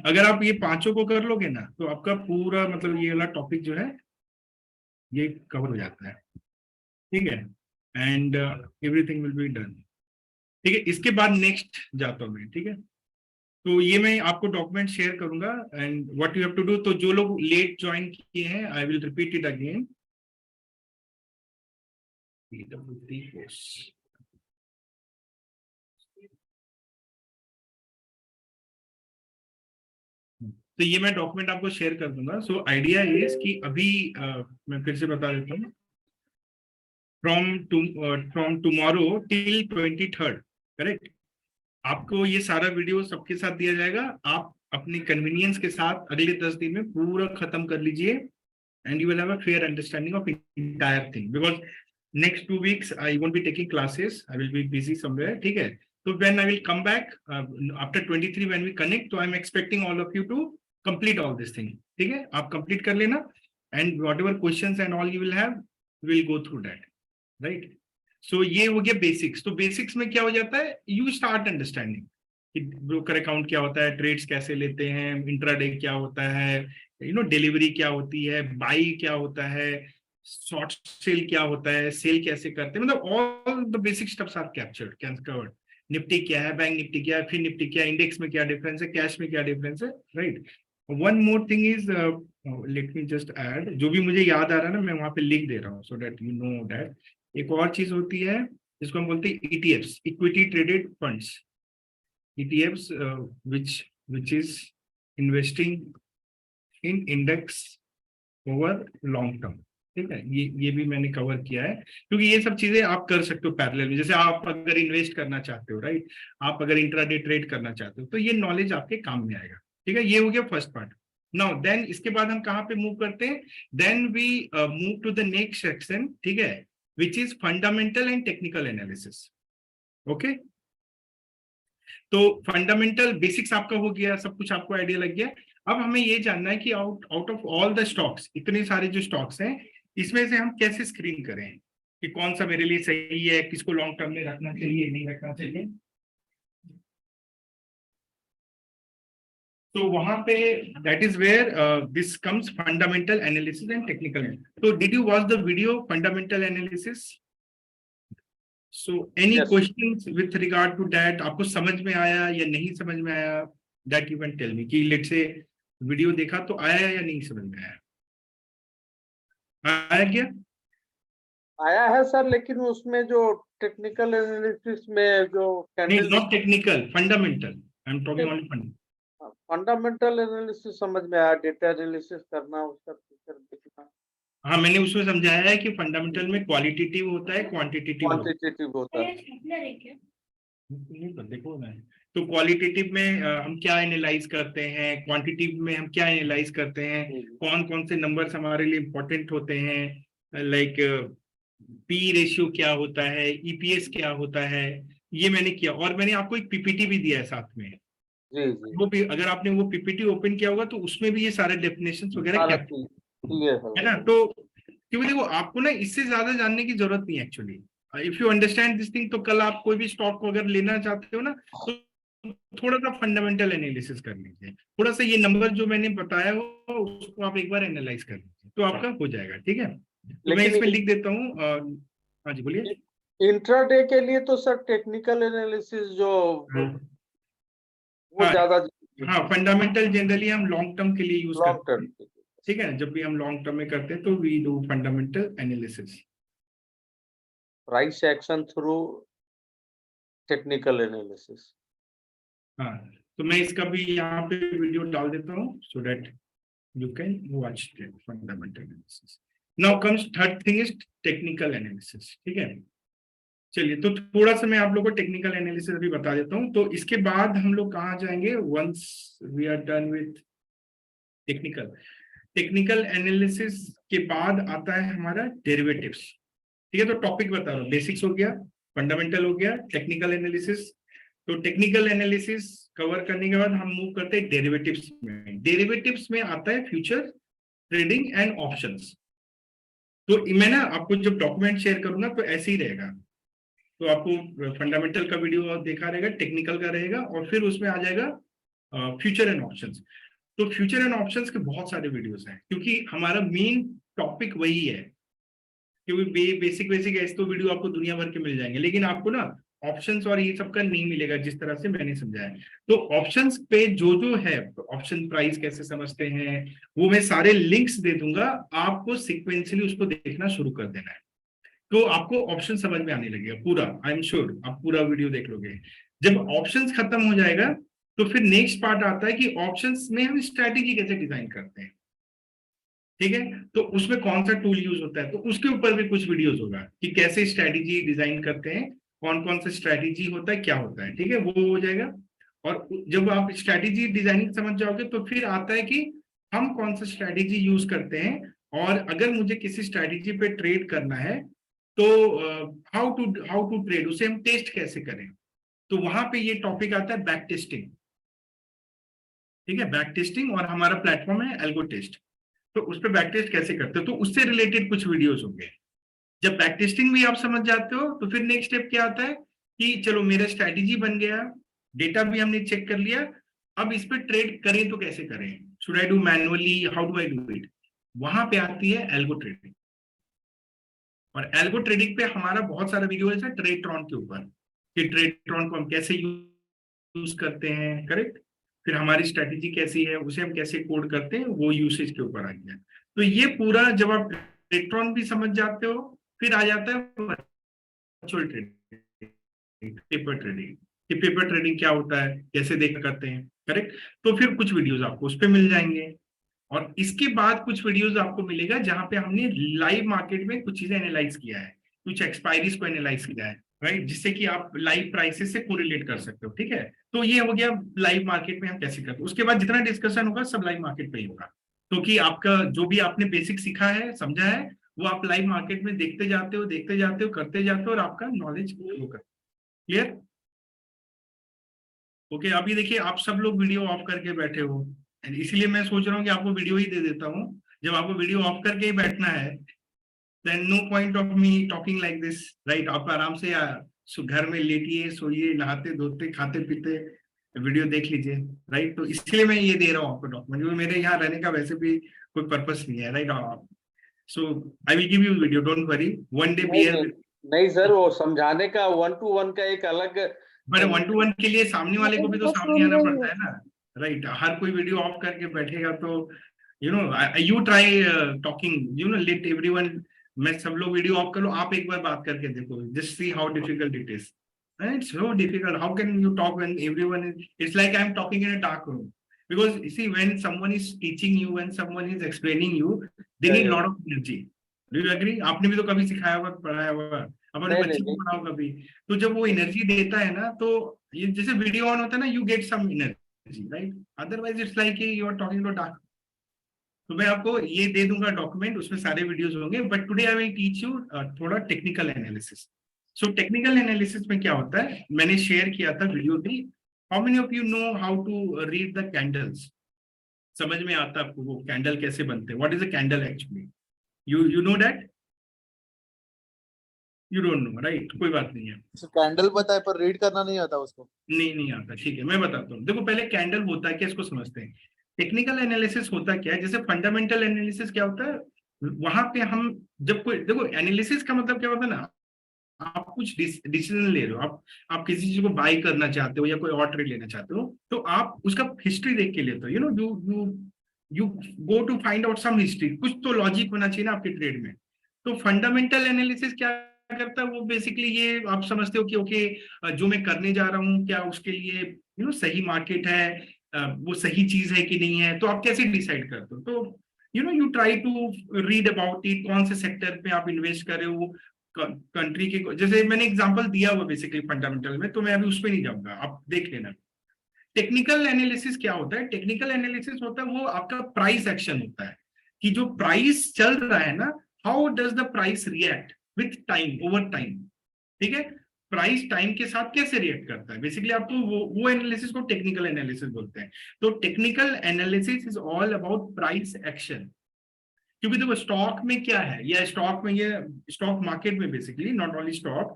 अगर आप ये 5 को कर लोगे ना तो आपका पूरा मतलब ये वाला टॉपिक जो है ये कवर हो जाता है, ठीक है। And everything will be done, ठीक है। इसके बाद नेक्स्ट जाता हूँ मैं, ठीक है। तो ये मैं आपको डॉक्यूमेंट शेयर करूंगा and what you have to do. तो जो लोग लेट ज्वाइन किए हैं I will repeat it again. तो ये मैं डॉक्यूमेंट आपको शेयर कर दूंगा। सो आइडिया इज कि अभी मैं फिर से बता देता हूँ, from tomorrow till 23rd, correct. आपको ये सारा वीडियो सबके साथ दिया जाएगा। आप अपनी कन्वीनियंस के साथ अगले 10 दिन में पूरा खत्म कर लीजिए and you will have a fair understanding of entire thing, because next 2 weeks I won't be taking classes, I will be busy somewhere, ठीक है। तो when I will come back after 23 when we connect, तो I am expecting all of you to complete all this thing, ठीक है। आप complete कर लेना and whatever questions and all you will have, will go through that, right. So ये हो गया basics. तो बेसिक्स में क्या हो जाता है, यू स्टार्ट अंडरस्टैंडिंग कि ब्रोकर अकाउंट क्या होता है, ट्रेड्स कैसे लेते हैं, इंट्राडे क्या होता है, डिलीवरी क्या होती है, बाई क्या होता है, शॉर्ट सेल क्या होता है, सेल कैसे करते हैं, मतलब all the basic steps are covered. Nifty क्या है, बैंक निफ्टी क्या है, फिर निफ्टी क्या है, इंडेक्स में क्या डिफरेंस है, कैश में क्या डिफरेंस है, right. One more thing is, let me just add, जो भी मुझे याद आ रहा है ना मैं वहां पे लिख दे रहा हूँ so that you know that. एक और चीज होती है जिसको हम बोलते हैं ETFs, equity traded funds, ETFs which is investing in index over long term, ठीक है। ये भी मैंने कवर किया है क्योंकि ये सब चीजें आप कर सकते हो पैरेलल में। जैसे आप अगर इन्वेस्ट करना चाहते हो, राइट, आप अगर इंट्राडे ट्रेड करना चाहते हो तो ये नॉलेज आपके काम में आएगा, ठीक है। ये हो गया फर्स्ट पार्ट। नाउ देन इसके बाद हम कहाँ पे मूव करते हैं, then we move to the next section, ठीक है, which is fundamental and technical analysis, okay। तो फंडामेंटल बेसिक्स आपका हो गया, सब कुछ आपको आइडिया लग गया। अब हमें ये जानना है कि out of all the stocks, इतने सारे जो स्टॉक्स हैं, इसमें से हम कैसे स्क्रीन करें कि कौन सा मेरे लिए सही है, किसको लॉन्ग टर्म में रखना चाहिए, नहीं रखना चाहिए। तो वहां पे that is where this comes fundamental analysis and technical. तो did you watch the video fundamental analysis? So any Yes. Questions with regard to that? आपको समझ में आया या नहीं समझ में आया? That you can tell me कि लेट से वीडियो देखा तो आया या नहीं समझ में आया? आया क्या? आया है सर, लेकिन उसमें जो टेक्निकल एनालिसिस में जो नहीं, candle not technical, fundamental, I am talking only fundamental. Fundamental analysis समझ में आया, डेटा एनालिसिस करना, उसका फीचर देखना, हाँ, मैंने उसमें समझाया है कि फंडामेंटल में क्वालिटेटिव होता है, क्वांटिटेटिव होता है। क्वांटिटेटिव होता है। नहीं तो देखो ना, तो क्वालिटेटिव में हम क्या एनालाइज करते हैं, क्वांटिटेटिव में हम क्या एनालाइज करते हैं, कौन कौन से नंबर्स हमारे लिए इंपॉर्टेंट होते हैं, लाइक पी रेशियो क्या होता है, ईपीएस क्या होता है, ये मैंने किया। और मैंने आपको एक पीपीटी भी दिया है साथ में, जी जी, वो भी अगर आपने वो पीपीटी ओपन किया होगा तो उसमें भी ये सारे डेफिनेशंस वगैरह क्या क्लियर है ना। तो क्योंकि देखो आपको ना इससे ज्यादा जानने की जरूरत नहीं है actually. If you understand this thing तो कल आप कोई भी स्टॉक अगर लेना चाहते हो ना तो थोड़ा सा फंडामेंटल एनालिसिस कर लीजिए, थोड़ा सा ये नंबर जो मैंने बताया हो उसको आप एक बार एनालाइज कर लीजिए तो आपका हो जाएगा, ठीक है। तो मैं इसमें लिख देता हूँ। हाँ जी बोलिए। इंट्राडे के लिए तो सर टेक्निकल एनालिसिस जो वो हाँ, ज्यादा हाँ, फंडामेंटल जनरली हम लॉन्ग टर्म के लिए यूज लॉन्ग करते टर्म, हैं, ठीक है ना। जब भी हम लॉन्ग टर्म में करते हैं तो we do fundamental analysis, price action through technical analysis. हाँ। तो मैं इसका भी यहाँ पे वीडियो डाल देता हूँ so that you can watch the fundamental analysis. Now comes third thing is technical analysis, ठीक है। चलिए तो थोड़ा सा मैं आप लोगों को टेक्निकल एनालिसिस भी बता देता हूँ। तो इसके बाद हम लोग कहाँ जाएंगे, once we are done with technical analysis के बाद आता है हमारा डेरिवेटिव्स, ठीक है। तो टॉपिक बता रहा हूँ, बेसिक्स हो गया, फंडामेंटल हो गया, टेक्निकल एनालिसिस। तो टेक्निकल एनालिसिस कवर करने के बाद हम मूव करते हैं डेरिवेटिव्स में। डेरिवेटिव्स में आता है फ्यूचर ट्रेडिंग एंड ऑप्शंस। तो मैं ना आपको जब डॉक्यूमेंट शेयर करूंगा तो ऐसे ही रहेगा, तो आपको फंडामेंटल का वीडियो देखा रहेगा, टेक्निकल का रहेगा और फिर उसमें आ जाएगा फ्यूचर एंड ऑप्शंस। तो फ्यूचर एंड ऑप्शंस के बहुत सारे वीडियोस हैं क्योंकि हमारा मेन टॉपिक वही है। क्योंकि बेसिक ऐसे तो वीडियो आपको दुनिया भर के मिल जाएंगे, लेकिन आपको ना ऑप्शंस और ये सब का नहीं मिलेगा जिस तरह से मैंने समझाया। तो ऑप्शंस पे जो है, ऑप्शन प्राइस कैसे समझते हैं, वो मैं सारे लिंक्स दे दूंगा, आपको सिक्वेंशियली उसको देखना शुरू कर देना है तो आपको ऑप्शन समझ में आने लगेगा पूरा। आई एम श्योर आप पूरा वीडियो देख लोगे। जब ऑप्शंस खत्म हो जाएगा तो फिर नेक्स्ट पार्ट आता है कि ऑप्शंस में हम स्ट्रैटेजी कैसे डिजाइन करते हैं, ठीक है। तो उसमें कौन सा टूल यूज होता है, तो उसके ऊपर भी कुछ वीडियोस होगा कि कैसे स्ट्रैटेजी डिजाइन करते हैं, कौन कौन सा स्ट्रैटेजी होता है, क्या होता है, ठीक है, वो हो जाएगा। और जब आप स्ट्रैटेजी डिजाइनिंग समझ जाओगे तो फिर आता है कि हम कौन सा स्ट्रैटेजी यूज करते हैं, और अगर मुझे किसी स्ट्रैटेजी पे ट्रेड करना है तो हाउ टू ट्रेड, उसे हम टेस्ट कैसे करें। तो वहां पे ये टॉपिक आता है बैक टेस्टिंग, ठीक है, बैक टेस्टिंग। और हमारा प्लेटफॉर्म है एल्गो टेस्ट, तो उस पर बैक टेस्ट कैसे करते हो तो उससे रिलेटेड कुछ वीडियोस होंगे। जब बैक टेस्टिंग भी आप समझ जाते हो तो फिर नेक्स्ट स्टेप क्या आता है कि चलो मेरा स्ट्रैटेजी बन गया, डेटा भी हमने चेक कर लिया, अब इस पर ट्रेड करें तो कैसे करें, should I do manually, how do I do it. वहां पे आती है एल्गो ट्रेडिंग। और एल्गो ट्रेडिंग पे हमारा बहुत सारा वीडियो है ट्रेडट्रॉन के ऊपर कि ट्रेडट्रॉन को हम कैसे यूज करते हैं, करेक्ट। फिर हमारी स्ट्रैटेजी कैसी है, उसे हम कैसे कोड करते हैं, वो यूसेज के ऊपर आ गया। तो ये पूरा जब आप ट्रेडट्रॉन भी समझ जाते हो फिर आ जाता है वर्चुअल ट्रेडिंग, पेपर ट्रेडिंग। कि पेपर ट्रेडिंग क्या होता है, कैसे देखा करते हैं, करेक्ट। तो फिर कुछ वीडियोस आपको उस पर मिल जाएंगे। और इसके बाद कुछ वीडियोस आपको मिलेगा जहां पे हमने लाइव मार्केट में कुछ चीजें एनालाइज किया है, कुछ एक्सपायरीज को एनालाइज किया है, राइट, जिससे कि आप लाइव प्राइसेस से कोरिलेट कर सकते हो, ठीक है। तो ये हो गया लाइव मार्केट में हम कैसे करते हैं। उसके बाद जितना डिस्कशन होगा सब लाइव मार्केट पे ही होगा, क्योंकि आपका जो भी आपने बेसिक सीखा है, समझा है, वो आप लाइव मार्केट में देखते जाते हो, करते जाते हो और आपका नॉलेज ग्रो करते हो। क्लियर? ओके, अभी देखिए आप सब लोग वीडियो ऑफ करके बैठे हो, इसलिए मैं सोच रहा हूँ कि आपको वीडियो ही दे देता हूँ। जब आपको वीडियो ऑफ करके ही बैठना है then no point of me talking like this, right. आप आराम से घर में लेटिए, सोइए, नहाते धोते खाते पीते वीडियो देख लीजिए, राइट। तो इसलिए मैं ये दे रहा हूँ आपको डॉक्यूमेंट, क्योंकि मेरे यहाँ रहने का वैसे भी कोई पर्पस नहीं है, right. So I will give you video, don't worry, one day bear. नहीं सर, वो समझाने का 1-to-1 का एक अलग, पर 1-to-1 के लिए सामने वाले को भी तो मैं सामने सुन आना रही पड़ता हूँ। है ना। राइट हर कोई वीडियो ऑफ करके बैठेगा तो you try talking, let everyone, मैं सब लोग वीडियो ऑफ कर लो, आप एक बार बात करके देखो, just see how difficult it is. And it's so difficult. How can you talk when everyone is, it's like I'm talking in a dark room. Because you see, when someone is teaching you, when someone is explaining you, they need a lot of energy. Do you agree? आपने भी तो कभी सिखाया होगा, पढ़ाया होगा, अपने बच्चे को पढ़ाओ कभी, तो जब वो एनर्जी देता है ना, तो ये जैसे वीडियो ऑन होता है ना, you get some energy, right? Otherwise it's like you are talking to dark. तो मैं आपको ये दे दूंगा डॉक्यूमेंट, उसमें सारे वीडियोस होंगे, but today I will teach you थोड़ा technical analysis. So technical analysis में क्या होता है, मैंने शेयर किया था वीडियो भी. How many of you know how to read the candles? समझ में आता है आपको वो कैंडल कैसे बनते हैं? What is a candle actually? You know that? You don't know, right? कोई बात नहीं है. कैंडल पता है पर रीड करना नहीं आता उसको. नहीं आता, ठीक है, मैं बताता हूँ. देखो पहले कैंडल होता है क्या, इसको समझते हैं. टेक्निकल एनालिसिस होता क्या है, जैसे फंडामेंटल एनालिसिस क्या होता है, वहां पे हम जब कोई, देखो एनालिसिस का मतलब क्या होता है ना, आप कुछ डिसीजन ले रहे हो, आप किसी चीज को बाय करना चाहते हो या कोई और ट्रेड लेना चाहते हो, तो आप उसका हिस्ट्री देख के लेते हो. You go to find out some history. कुछ तो लॉजिक होना चाहिए ना आपके ट्रेड में. तो फंडामेंटल एनालिसिस क्या करता है, वो बेसिकली ये आप समझते हो कि ओके, जो मैं करने जा रहा हूँ क्या उसके लिए सही मार्केट है, वो सही चीज है कि नहीं है, तो आप कैसे डिसाइड करते हो. तो you try to read about it, कौन से सेक्टर पे आप इन्वेस्ट कर रहे हो, कंट्री के, जैसे मैंने एग्जांपल दिया हुआ बेसिकली फंडामेंटल में, तो मैं अभी उस पर नहीं जाऊंगा, आप देख लेना. टेक्निकल एनालिसिस क्या होता है? टेक्निकल एनालिसिस होता है वो आपका प्राइस एक्शन होता है, कि जो प्राइस चल रहा है ना, how does the price react with time, over time. ठीक है, प्राइस टाइम के साथ कैसे रिएक्ट करता है, बेसिकली आपको वो एनालिसिस को टेक्निकल एनालिसिस बोलते हैं. तो technical analysis is all about price action. क्योंकि देखो स्टॉक में क्या है, या स्टॉक में, ये स्टॉक मार्केट में basically, not only stock,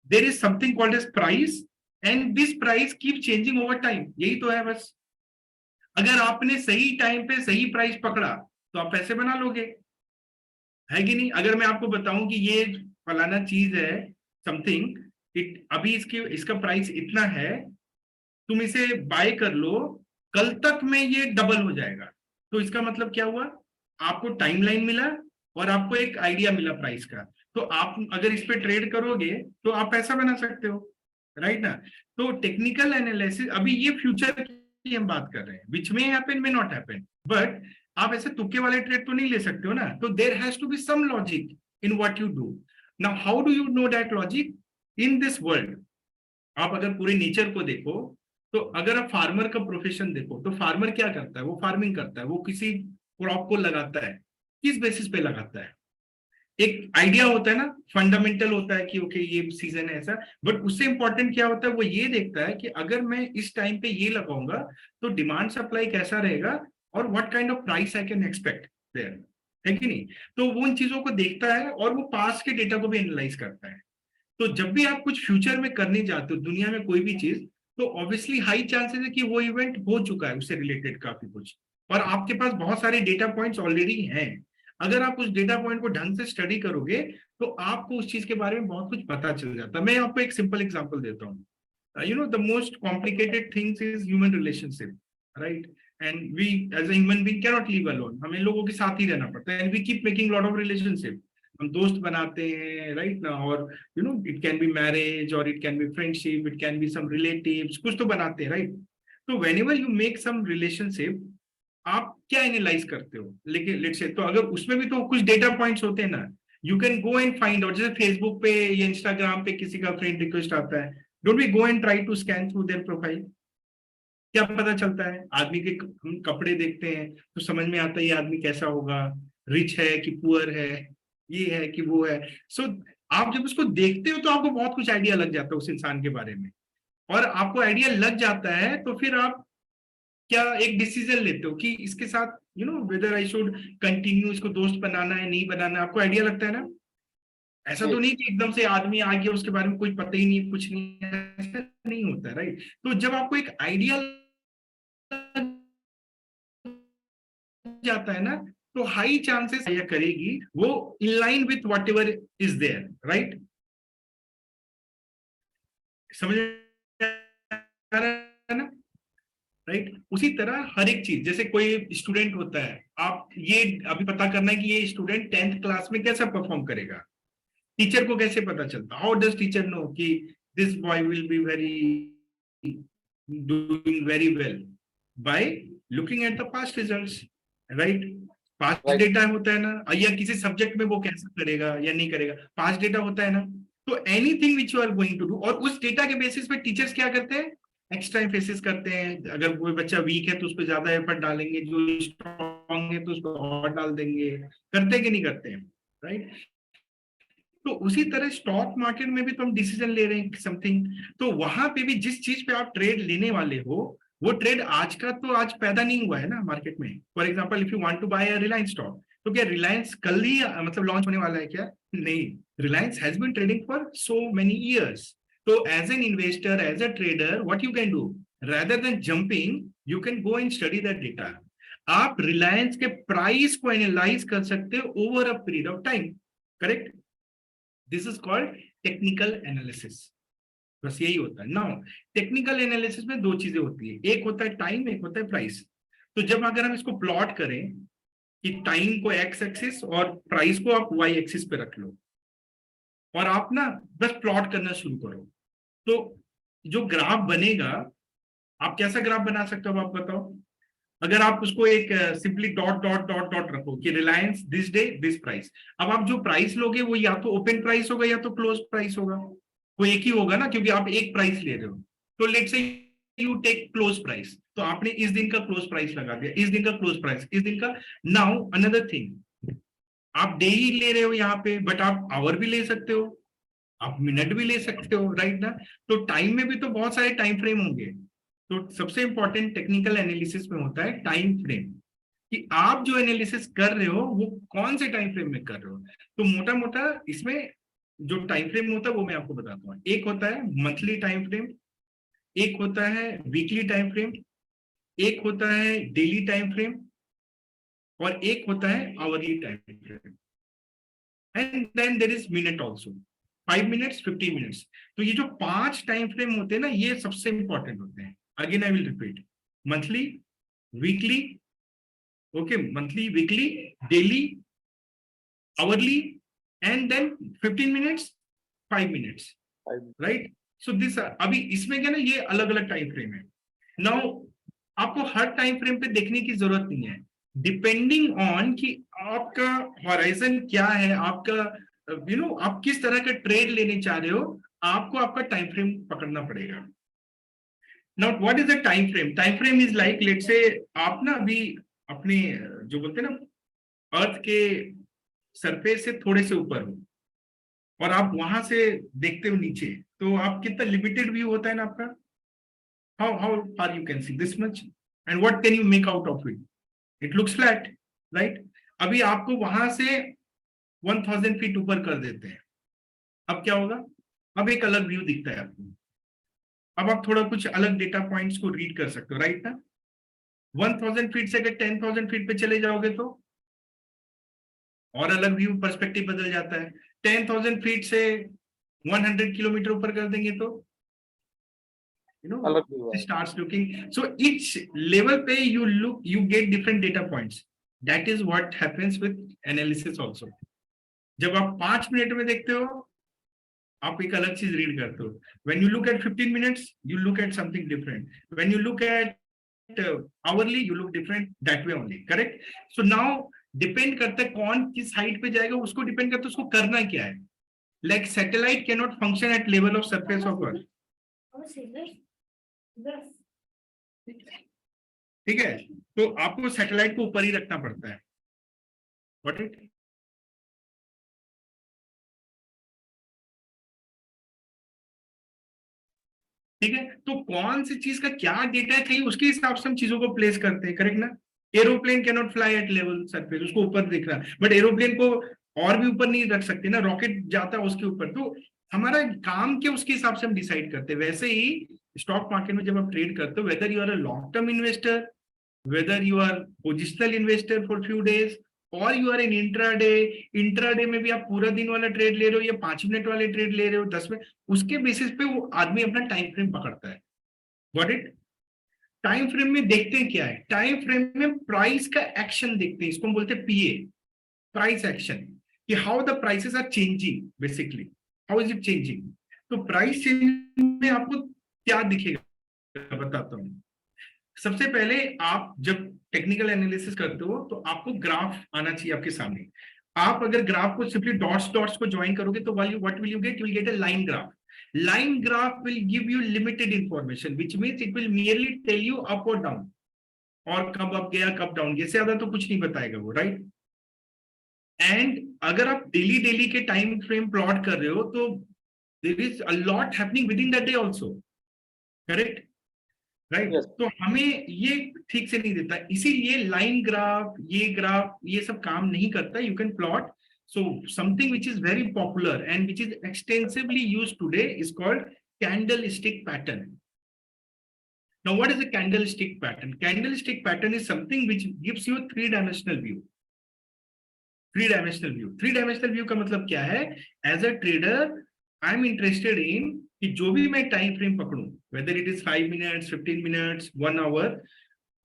there is something called as price, and this price keep changing over time. यही तो है बस. अगर आपने सही टाइम पे सही प्राइस पकड़ा तो आप पैसे बना लोगे, है कि नहीं? अगर मैं आपको बताऊं कि ये फलाना चीज है, समथिंग, अभी इसका प्राइस इतना है, तुम इसे बाय कर लो, कल तक में ये डबल हो जाएगा, तो इसका मतलब क्या हुआ, आपको टाइमलाइन मिला और आपको एक आइडिया मिला प्राइस का. तो आप अगर इस पे ट्रेड करोगे तो आप पैसा बना सकते हो, राइट ना? तो टेक्निकल एनालिसिस, अभी ये फ्यूचर की हम बात कर रहे हैं, which may happen, may not happen, but आप ऐसे तुक्के वाले ट्रेड तो नहीं ले सकते हो ना. तो there has to be some logic in what you do. Now how do you know that logic in this world? आप अगर पूरे नेचर को देखो, तो अगर आप फार्मर का प्रोफेशन देखो, तो फार्मर क्या करता है, वो फार्मिंग करता है, वो किसी क्रॉप को लगाता है, किस बेसिस पे लगाता है? एक आइडिया होता है ना, फंडामेंटल होता है कि ओके ये सीजन है ऐसा, बट उससे इंपॉर्टेंट क्या होता है, वो ये देखता है कि अगर मैं इस टाइम पे ये लगाऊंगा तो डिमांड सप्लाई कैसा रहेगा, और what kind of price I can expect there, है कि नहीं? तो वो उन चीजों को देखता है और वो पास्ट के डेटा को भी एनालाइज करता है. तो जब भी आप कुछ फ्यूचर में करने जाते हो दुनिया में कोई भी चीज, तो ऑब्वियसली हाई चांसेस है कि वो इवेंट हो चुका है, उससे रिलेटेड काफी कुछ, और आपके पास बहुत सारे डेटा पॉइंट्स ऑलरेडी हैं. अगर आप उस डेटा पॉइंट को ढंग से स्टडी करोगे तो आपको उस चीज के बारे में बहुत कुछ पता चल जाता है. मैं आपको एक सिंपल एग्जांपल देता हूँ. The most complicated things is human relationship, right? And we as a human being can not live alone. हमें लोगों के साथ ही रहना पड़ता है, and we keep making lot of relationship. हम दोस्त बनाते हैं, राइट ना? और इट कैन बी मैरिज, और it can be friendship, it can be some relatives, कुछ तो बनाते हैं, राइट? तो whenever you make some relationship, आप क्या एनालाइज करते हो? लेकिन लेट्स से, तो अगर उसमें भी तो कुछ डेटा पॉइंट्स होते हैं ना, you can go and find out. जैसे फेसबुक पे या इंस्टाग्राम पे किसी का फ्रेंड रिक्वेस्ट आता है, don't we go and try to scan through their profile? क्या पता चलता है? आदमी के हम कपड़े देखते हैं तो समझ में आता है ये आदमी कैसा होगा, रिच है कि पुअर है, ये है कि वो है. सो आप जब उसको देखते हो तो आपको बहुत कुछ आइडिया लग जाता है उस इंसान के बारे में, और आपको आइडिया लग जाता है तो फिर आप क्या एक डिसीजन लेते हो कि इसके साथ वेदर आई शुड कंटिन्यू, इसको दोस्त बनाना है नहीं बनाना. आपको आइडिया लगता है ना? ऐसा तो नहीं कि एकदम से आदमी आ गया उसके बारे में कुछ पता ही नहीं, कुछ नहीं, ऐसा नहीं होता, राइट? तो जब आपको एक आइडिया जाता है ना, तो हाई चांसेस यह करेगी वो in line with whatever is there, right? समझ आ रहा है ना? राइट। उसी तरह हर एक चीज, जैसे कोई स्टूडेंट होता है, आप ये अभी पता करना है कि ये स्टूडेंट 10th क्लास में कैसा परफॉर्म करेगा, टीचर को कैसे पता चलता, हाउ डज टीचर नो कि this boy will be doing very well, bye looking at the past results, right. Past Right. Data होता है ना, या किसी सब्जेक्ट में वो कैसा करेगा या नहीं करेगा, पास्ट डेटा होता है ना। तो anything which you are going to do, और उस डेटा के बेसिस पे टीचर्स क्या करते हैं, एक्स्ट्रा एम्फेसिस करते हैं। अगर कोई बच्चा वीक है तो उस पर ज्यादा एफर्ट डालेंगे, जो स्ट्रॉन्ग है तो उस पर और डाल देंगे, करते कि नहीं करते हैं, राइट। तो उसी तरह स्टॉक मार्केट में भी तो हम डिसीजन ले रहे हैं समथिंग, तो वहां पे भी जिस चीज पे आप ट्रेड लेने वाले हो, वो ट्रेड आज का तो आज पैदा नहीं हुआ है ना मार्केट में। For example if you want to buy a Reliance stock, तो क्या रिलायंस कल ही मतलब लॉन्च होने वाला है क्या? नहीं, Reliance has been trading for so many years. तो as an investor, as a trader, what you can do, rather than jumping, you can go and study that data. आप रिलायंस के प्राइस को एनालाइज कर सकते हो over a period of time, correct. This is called technical analysis. बस यही होता है। नाउ टेक्निकल एनालिसिस में दो चीजें होती है, एक होता है टाइम, एक होता है प्राइस। तो जब अगर हम इसको प्लॉट करें कि टाइम को एक्स एक्सिस और प्राइस को आप वाई एक्सिस पे रख लो, और आप ना बस प्लॉट करना शुरू करो, तो जो ग्राफ बनेगा, आप कैसा ग्राफ बना सकते हो आप बताओ। अगर आप उसको एक simply dot dot dot dot रखो कि Reliance this day this price, अब आप जो प्राइस लोगे वो या तो ओपन प्राइस होगा या तो क्लोज प्राइस होगा, वो एक ही होगा ना, क्योंकि आप एक प्राइस ले रहे हो। तो let's say you take close price, तो आपने इस दिन का क्लोज प्राइस लगा दिया, इस दिन का क्लोज प्राइस, इस दिन का। नाउ अनदर थिंग, आप डे ही ले रहे हो यहाँ पे, बट आप आवर भी ले सकते हो, आप मिनट भी ले सकते हो, राइट ना। तो टाइम में भी तो बहुत सारे टाइम फ्रेम होंगे। तो सबसे इंपॉर्टेंट टेक्निकल एनालिसिस में होता है टाइम फ्रेम, कि आप जो एनालिसिस कर रहे हो वो कौन से टाइम फ्रेम में कर रहे हो। तो मोटा मोटा इसमें जो टाइम फ्रेम होता है वो मैं आपको बताता हूँ। एक होता है मंथली टाइम फ्रेम, एक होता है वीकली टाइम फ्रेम, एक होता है डेली टाइम फ्रेम, और एक होता है hourly time frame, and then there is minute also, 5 minutes, 15 minutes. तो ये जो 5 टाइम फ्रेम होते हैं ना, ये सबसे इंपॉर्टेंट होते हैं। Again I will repeat, monthly, weekly, okay, monthly, weekly, daily, hourly, and then 15 minutes, 5 minutes, right. So this, अभी इसमें क्या ना, ये अलग अलग टाइम फ्रेम है। नाउ आपको हर टाइम फ्रेम पे देखने की जरूरत नहीं है, डिपेंडिंग ऑन कि आपका हॉराइजन क्या है, आपका आप किस तरह का ट्रेड लेने चाह रहे हो, आपको आपका टाइम फ्रेम पकड़ना पड़ेगा। Now what is the time frame? Time frame is like, let's say आप ना अभी अपने जो बोलते हैं ना अर्थ के सरफेस से थोड़े से ऊपर हो, और आप वहां से देखते हो नीचे, तो आप कितना लिमिटेड व्यू होता है ना आपका, how far you can see, this much, and what can you make out of it? It looks flat, right? अभी आपको वहां से 1000 फीट ऊपर कर देते हैं, अब क्या होगा? अब एक अलग व्यू दिखता है आपको। अब आप थोड़ा कुछ अलग डेटा पॉइंट्स को रीड कर सकते हो, राइट ना। 1000 फीट से अगर 10,000 फीट पे चले जाओगे तो और अलग व्यू, पर्सपेक्टिव बदल जाता है। 10,000 फीट से 100 किलोमीटर ऊपर कर देंगे तो अलग view है। starts looking, so each level पे you get different data points. That is what happens with analysis also. जब आप 5 मिनट में देखते हो, आप एक अलग चीज रीड करते हो। When you look at 15 minutes, you look at something different. When you look at hourly, you look different that way only, correct? So now depend करता है कौन किस हाइट पे जाएगा, उसको डिपेंड करता है उसको करना क्या है। Like satellite cannot function at level of surface of Earth. ठीक है, तो आपको सैटेलाइट को ऊपर ही रखना पड़ता है। Got it? ठीक है, तो कौन सी चीज का क्या डेटा चाहिए उसके हिसाब से हम चीजों को प्लेस करते हैं, करेक्ट ना। Aeroplane can not fly at level surface, उसको ऊपर दिख रहा है, बट एरोप्लेन को और भी ऊपर नहीं रख सकते ना, रॉकेट जाता है उसके ऊपर। तो हमारा काम के उसके हिसाब से हम डिसाइड करते हैं। वैसे ही स्टॉक मार्केट में जब आप ट्रेड करते हो, whether you are a long term investor, whether you are positional investor for few days or you are in intraday में भी आप पूरा दिन वाला ट्रेड ले रहे हो या 5 मिनट वाले ट्रेड ले रहे हो, 10 मिनट, उसके बेसिस पे वो आदमी अपना टाइम फ्रेम पकड़ता है। Got it? टाइम फ्रेम में देखते हैं क्या है, टाइम फ्रेम में प्राइस का एक्शन देखते हैं, इसको हम बोलते हैं पीए, प्राइस एक्शन, कि how the prices are changing, basically how is it changing. तो प्राइस चेंज में आपको क्या दिखेगा बताता हूं। सबसे पहले आप जब टेक्निकल एनालिसिस करते हो तो आपको ग्राफ आना चाहिए आपके सामने। आप अगर ग्राफ को सिंपली डॉट्स डॉट्स को ज्वाइन करोगे तो what will you get, you will get a line graph. line graph will give you limited information, which means it will merely tell you up or down, और कब up गया कब down, ये से ज्यादा तो कुछ नहीं बताएगा वो, राइट। एंड अगर आप डेली डेली के टाइम फ्रेम प्लॉट कर रहे हो तो there is a lot happening within that day also, correct, right. Yes. तो हमें ये ठीक से नहीं देता, इसीलिए लाइन ग्राफ, ये सब काम नहीं करता। You can plot, so something which is very popular and which is extensively used today is called candlestick pattern. Now what is a candlestick pattern? Candlestick pattern is something which gives you a three-dimensional view. Three-dimensional view का मतलब क्या है? As a trader, I am interested in कि जो भी मैं time frame पकड़ूं, whether it is 5 minutes, 15 minutes, 1 hour,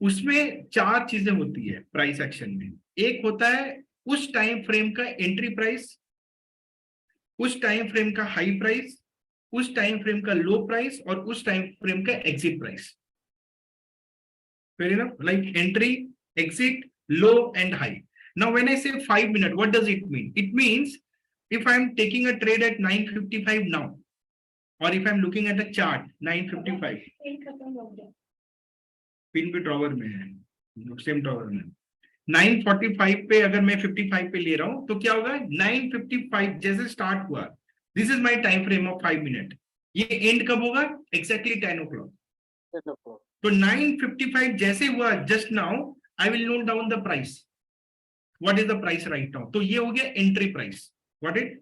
उसमें चार चीजें होती है प्राइस एक्शन में। एक होता है उस टाइम फ्रेम का एंट्री प्राइस, उस टाइम फ्रेम का हाई प्राइस, उस टाइम फ्रेम का लो प्राइस, और उस टाइम फ्रेम का exit price. Fair enough? Like entry, exit, low and high. Now when I say 5 minute, what does it mean? It means if I'm taking a trade at 9:55 now, or if I'm looking at a chart 9:55, pin भी drawer में है, same drawer में, 9:45 पे अगर मैं 55 पे ले रहा हूं तो क्या होगा, 9:55 जैसे स्टार्ट हुआ, this is my time frame of 5 minute, ये एंड कब होगा, एग्जैक्टली 10 o'clock। 10 o'clock. तो 9:55 जैसे हुआ just now, I will note down the price, what is the price right now. तो ये हो गया entry price, what it,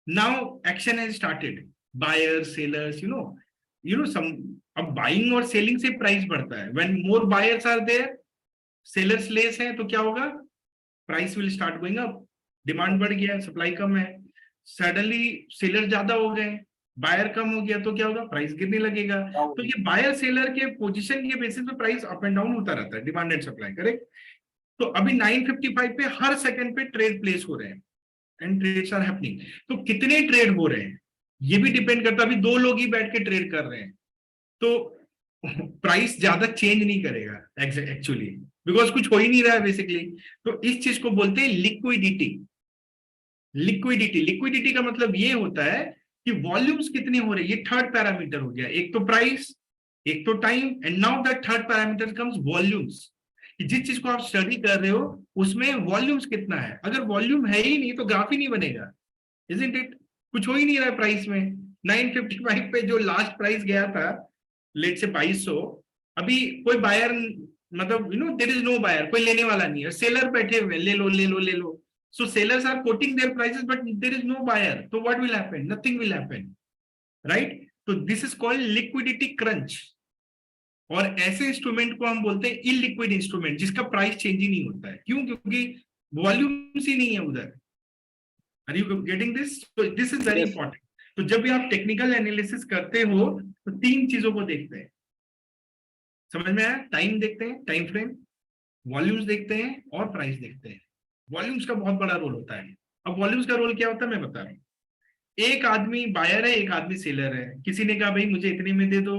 now action has started, buyers sellers, you know some, अब बाइंग और selling से प्राइस बढ़ता है, when more buyers are there, sellers less है, तो क्या होगा, price will start going up, demand बढ़ गया, सप्लाई कम है, सडनली सेलर ज्यादा हो गए, बायर कम हो गया, तो क्या होगा, प्राइस गिरने लगेगा। तो ये बायर सेलर के पोजीशन के बेसिस पे प्राइस अप एंड डाउन होता रहता है, डिमांड एंड सप्लाई, करेक्ट। तो अभी 9:55 पे हर सेकंड पे ट्रेड प्लेस हो रहे हैं एंड ट्रेड्स आर हैपनिंग। तो कितने ट्रेड हो रहे हैं ये भी डिपेंड करता है, अभी दो लोग ही बैठ के ट्रेड कर रहे हैं तो प्राइस ज्यादा चेंज नहीं करेगा एक्चुअली, बिकॉज कुछ हो ही नहीं रहा है बेसिकली। तो इस चीज को बोलते हैं लिक्विडिटी। लिक्विडिटी का मतलब ये होता है कि वॉल्यूम्स कितने हो रहे हैं, ये थर्ड पैरामीटर हो गया, एक तो प्राइस, एक तो time, and now the third parameter comes volumes. जिस चीज को आप स्टडी कर रहे हो उसमें वॉल्यूम्स कितना है, अगर वॉल्यूम है ही नहीं तो ग्राफ ही नहीं बनेगा, इजंट इट। कुछ हो ही नहीं रहा है प्राइस में। 9:55 पे जो लास्ट प्राइस गया था लेट से 2200, अभी कोई बायर, मतलब देयर इज नो बायर, कोई लेने वाला नहीं है, सेलर बैठे हुए ले लो ले लो ले लो। So sellers are quoting their prices, but there is no buyer. So what will happen? Nothing will happen, right? So this is called liquidity crunch. और ऐसे इंस्ट्रूमेंट को हम बोलते हैं इलिक्विड इंस्ट्रूमेंट, जिसका प्राइस चेंज ही नहीं होता है। क्यों? क्योंकि वॉल्यूम्स ही नहीं है उधर। Are you getting this? So this is very important. तो जब भी आप टेक्निकल एनालिसिस करते हो तो तीन चीजों को देखते हैं, समझ में आया? टाइम देखते हैं, टाइम फ्रेम, वॉल्यूम्स देखते हैं और प्राइस देखते हैं। वॉल्यूम्स का बहुत बड़ा रोल होता है। अब वॉल्यूम्स का रोल क्या होता है मैं बता रहा हूँ। एक आदमी बायर है, एक आदमी सेलर है, किसी ने कहा भाई मुझे इतने में दे दो,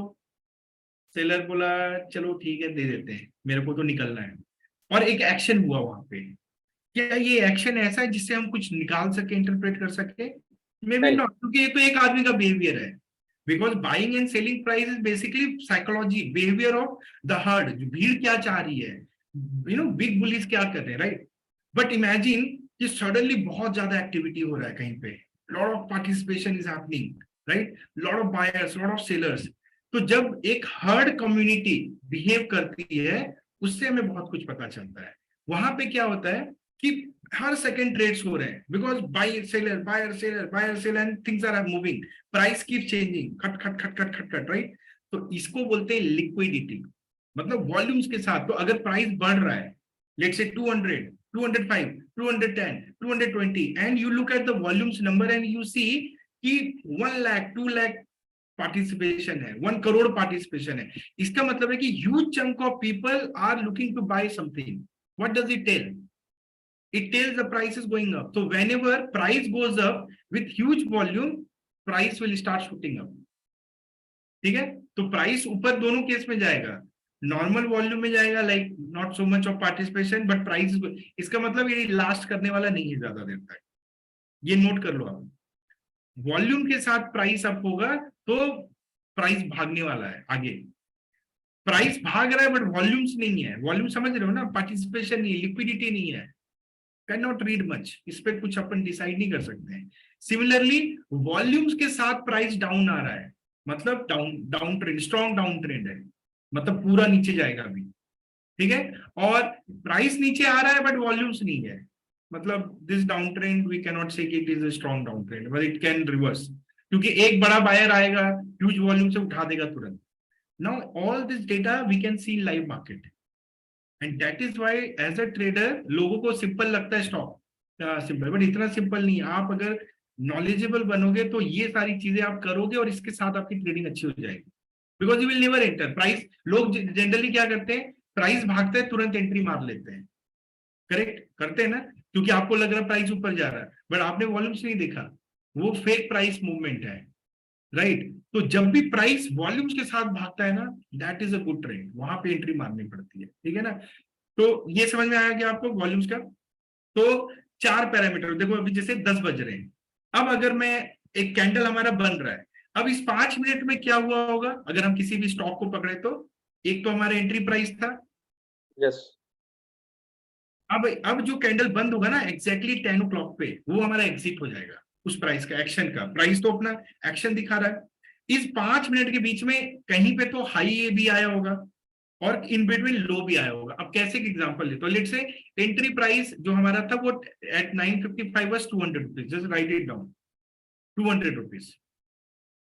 सेलर बोला चलो ठीक है दे देते हैं, मेरे को तो निकलना है, और एक एक्शन हुआ वहां पे। क्या ये एक्शन ऐसा है जिससे हम कुछ निकाल सके, इंटरप्रेट कर सके? मे बी नॉट, क्योंकि ये तो एक आदमी का बिहेवियर है। Because buying and selling price is basically psychology, behaviour of the heard, भीड़ क्या चाह रही है, बिग बुलिस क्या कर रहे हैं, राइट। बट इमेजिन कि सडनली बहुत ज्यादा एक्टिविटी हो रहा है कहीं पे, lot of participation is happening, right, lot of buyers, lot of sellers. तो जब एक हर्ड कम्युनिटी बिहेव करती है उससे हमें बहुत कुछ पता चलता है। वहां पे क्या होता है कि हर सेकंड ट्रेड्स हो रहे हैं, because buyer seller buyer seller buyer seller and things are moving, price keep changing, खट खट खट खट खट खट, राइट। तो इसको बोलते हैं लिक्विडिटी, मतलब वॉल्यूम्स के साथ। तो अगर प्राइस बढ़ रहा है, let's say 200, 205, 210, 220, and you look at the volumes number and you see कि 1 lakh, 2 lakh पार्टिसिपेशन है, 1 करोड़ पार्टिसिपेशन है। इसका मतलब है कि huge chunk of people are looking to buy something. What does it tell? It tells the price is going up. So whenever price goes up with huge volume, price will start shooting up. ठीक है, तो price ऊपर दोनों case में जाएगा, normal volume में जाएगा, like not so much of participation but price. इसका मतलब ये लास्ट करने वाला नहीं है ज्यादा देर तक, ये नोट कर लो आप। वॉल्यूम के साथ प्राइस अप होगा तो प्राइस भागने वाला है आगे। प्राइस भाग रहा है बट वॉल्यूम्स नहीं है। वॉल्यूम समझ रहे हो ना, पार्टिसिपेशन नहीं है, लिक्विडिटी नहीं है, कैन नॉट रीड मच, इस पे कुछ अपन डिसाइड नहीं कर सकते हैं। सिमिलरली वॉल्यूम्स के साथ प्राइस डाउन आ रहा है, मतलब down trend, strong down trend है, मतलब पूरा नीचे जाएगा अभी, ठीक है। और प्राइस नीचे आ रहा है बट वॉल्यूम्स नहीं है, मतलब this down trend we can not say it is a strong down trend, but it can reverse, क्योंकि एक बड़ा बायर आएगा ह्यूज वॉल्यूम से उठा देगा तुरंत। Now all this data we can see in live market, and that is why as a trader लोगों को सिंपल लगता है स्टॉक, सिंपल, बट इतना सिंपल नहीं है। आप अगर नॉलेजेबल बनोगे तो ये सारी चीजें आप करोगे और इसके साथ आपकी ट्रेडिंग अच्छी हो जाएगी, because you will never enter price. लोग जनरली क्या करते हैं, प्राइस भागते हैं तुरंत एंट्री मार लेते हैं, करेक्ट करते हैं ना, क्योंकि आपको लग रहा है प्राइस ऊपर जा रहा है, बट आपने वॉल्यूम्स नहीं देखा, वो फेक प्राइस मूवमेंट है, राइट। तो जब भी प्राइस वॉल्यूम्स के साथ भागता है ना, that is a good trend, वहां पे एंट्री मारनी पड़ती है, ठीक है ना। तो ये समझ में आया कि आपको वॉल्यूम्स का। तो 4 पैरामीटर देखो, अभी जैसे 10 बज रहे हैं, अब अगर मैं एक कैंडल हमारा बन रहा है, अब इस 5 मिनट में क्या हुआ होगा अगर हम किसी भी स्टॉक को पकड़े तो, एक तो हमारा एंट्री प्राइस था, यस, अब जो कैंडल बंद होगा ना एग्जैक्टली 10 o'clock पे, वो हमारा एग्जिट हो जाएगा उस प्राइस का, एक्शन का। प्राइस तो अपना एक्शन दिखा रहा है, इस 5 मिनट के बीच में कहीं पे तो हाई ए भी आया होगा और इन बिटवीन लो भी आया होगा। अब कैसे एक एग्जांपल लेते हो, लेट्स से एंट्री प्राइस जो हमारा था वो at 955 was 200 rupees, just write it down, 200 rupees.